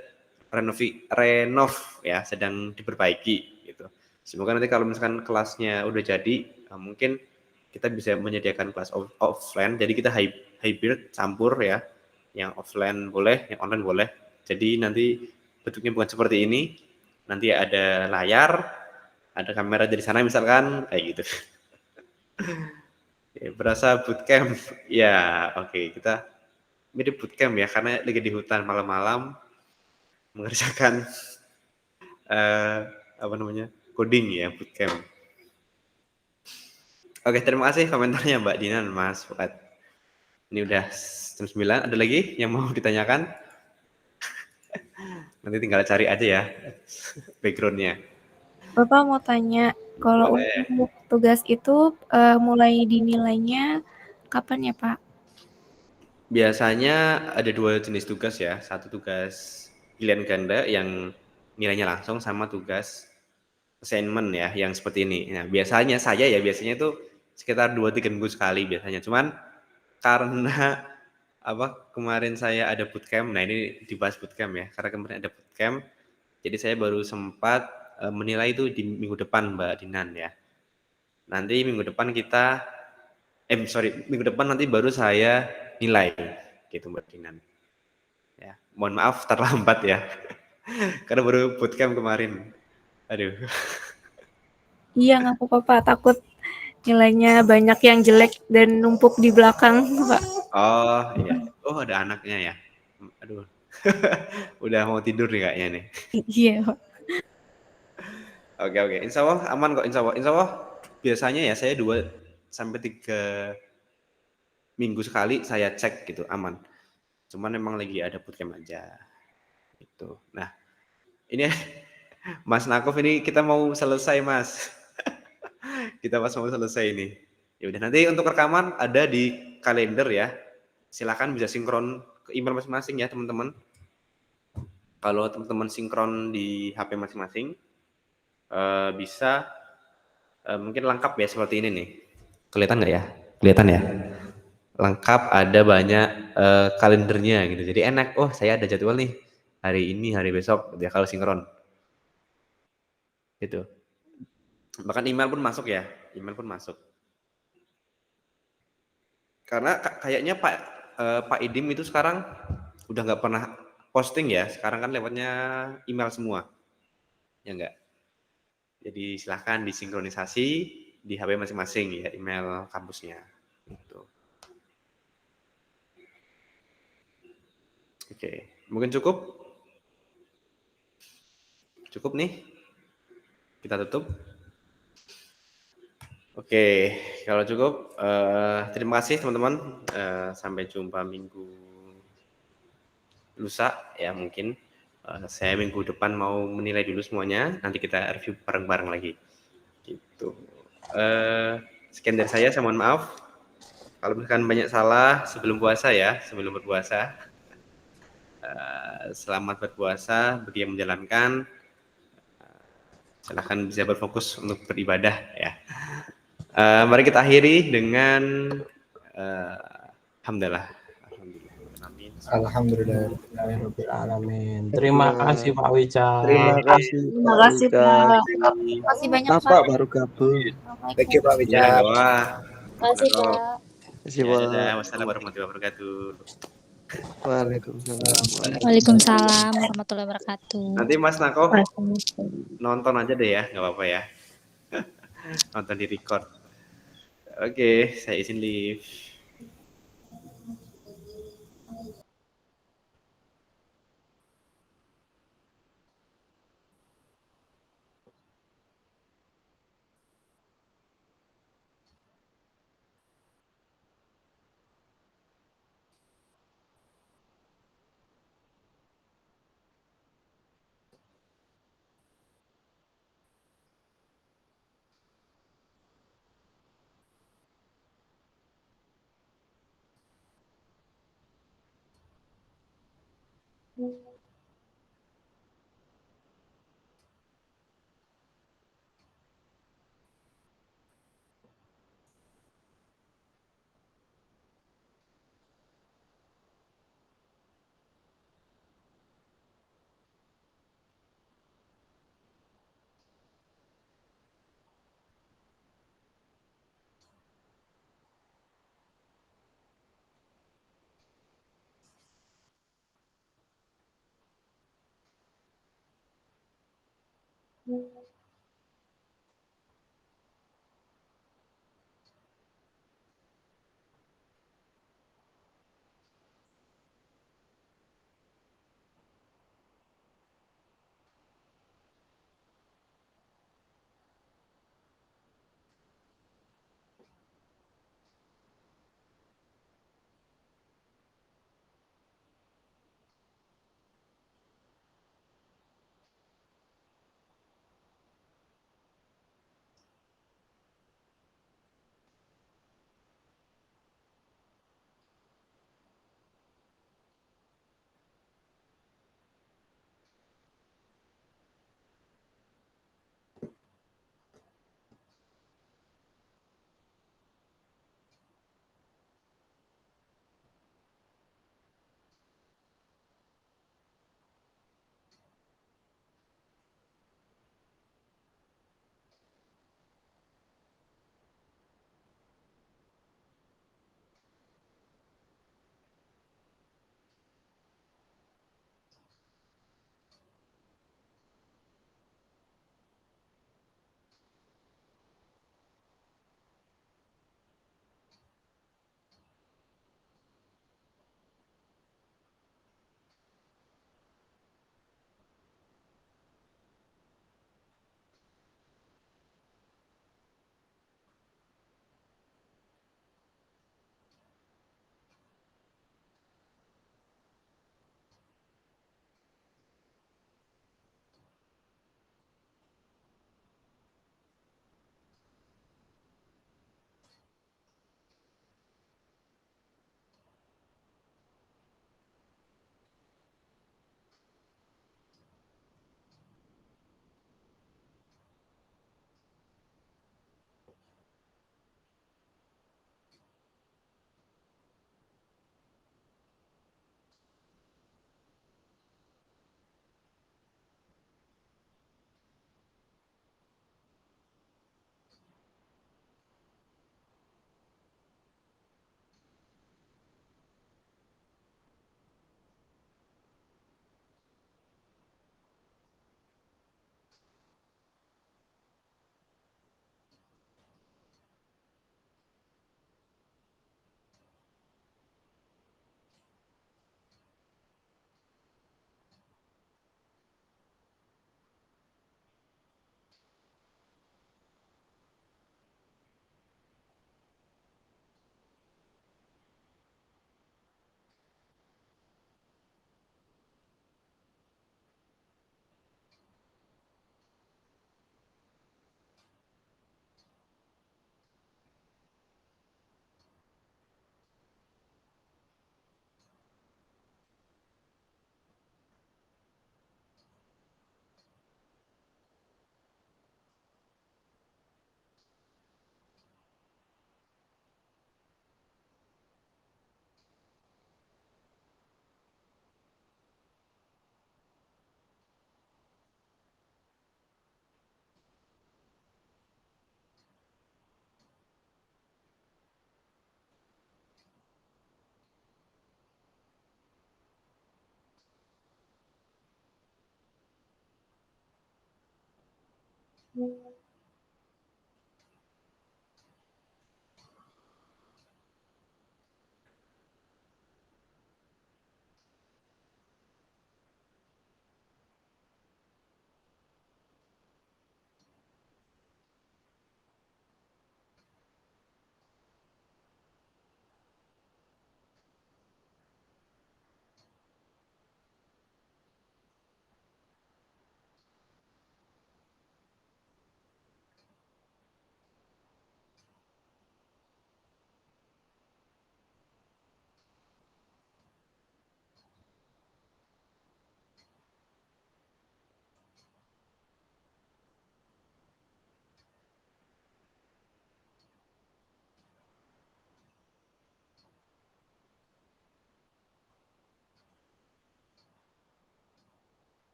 renov ya, sedang diperbaiki gitu. Semoga nanti kalau misalkan kelasnya udah jadi, mungkin kita bisa menyediakan kelas offline. Jadi kita hybrid campur ya, yang offline boleh, yang online boleh. Jadi nanti bentuknya bukan seperti ini, nanti ada layar, ada kamera dari sana misalkan, kayak gitu. Berasa bootcamp ya, oke, kita mirip bootcamp ya, karena lagi di hutan malam-malam mengerjakan coding ya, bootcamp. Oke, terima kasih komentarnya Mbak Dinan, Mas Fuad. Ini udah jam 9, ada lagi yang mau ditanyakan? Nanti tinggal cari aja ya backgroundnya. Bapak mau tanya, kalau untuk tugas itu mulai dinilainya kapan ya Pak? Biasanya ada 2 jenis tugas ya, satu tugas pilihan ganda yang nilainya langsung, sama tugas assignment ya yang seperti ini. Nah biasanya itu sekitar 2-3 minggu sekali biasanya. Cuman karena kemarin saya ada bootcamp. Nah, ini dibahas bootcamp ya. Karena kemarin ada bootcamp, jadi saya baru sempat menilai itu di minggu depan, Mbak Dinan ya. Nanti minggu depan minggu depan nanti baru saya nilai gitu, Mbak Dinan. Ya, mohon maaf terlambat ya. Karena baru bootcamp kemarin. Aduh. Iya, nggak apa-apa, Pak. Takut nilainya banyak yang jelek dan numpuk di belakang, Pak. Oh, iya. Oh, ada anaknya ya. Aduh. Udah mau tidur nih kayaknya nih. Iya, Pak. Oke. Insya Allah aman kok, insya Allah. Insya Allah biasanya ya saya 2-3 minggu sekali saya cek gitu, aman. Cuman memang lagi ada bootcamp aja. Gitu. Nah, ini Mas Nakuf, ini kita mau selesai, Mas. Kita pas mau selesai ini. Ya udah, nanti untuk rekaman ada di kalender ya. Silakan bisa sinkron ke email masing-masing ya, teman-teman. Kalau teman-teman sinkron di HP masing-masing, bisa mungkin lengkap ya seperti ini nih. Kelihatan nggak ya? Kelihatan ya? Lengkap, ada banyak kalendernya gitu. Jadi enak. Oh, saya ada jadwal nih hari ini, hari besok. Ya kalau sinkron. Gitu. Bahkan email pun masuk ya. Email pun masuk. Karena kayaknya Pak Idim itu sekarang udah nggak pernah posting ya. Sekarang kan lewatnya email semua. Ya enggak? Jadi silahkan disinkronisasi di HP masing-masing ya, email kampusnya. Gitu. Oke, mungkin cukup? Cukup nih? Kita tutup? Oke, kalau cukup, terima kasih teman-teman. Sampai jumpa minggu lusa ya mungkin. Saya minggu depan mau menilai dulu semuanya, nanti kita review bareng-bareng lagi. Gitu. Sekian dari saya mohon maaf. Kalau misalkan banyak salah sebelum puasa ya, sebelum berpuasa. Selamat berpuasa bagi yang menjalankan. Silahkan bisa berfokus untuk beribadah ya. Mari kita akhiri dengan alhamdulillah. Amin. Alhamdulillahirobbilalamin. Terima kasih Pak Wijaya. Terima kasih Terima Pak kasih, Wika. Pak. Terima kasih banyak, Bapak Pak. baru gabung. Assalamualaikum. Thank you Pak Ya, Wika. wah. Kasih Pak. Terima kasih Ya, Pak. dadah. Wassalamualaikum warahmatullahi wabarakatuh. Waalaikumsalam. Waalaikumsalam warahmatullahi wabarakatuh. Nanti Mas Nako nonton aja deh ya, nggak apa-apa ya. Nonton di record. Oke, saya izin leave.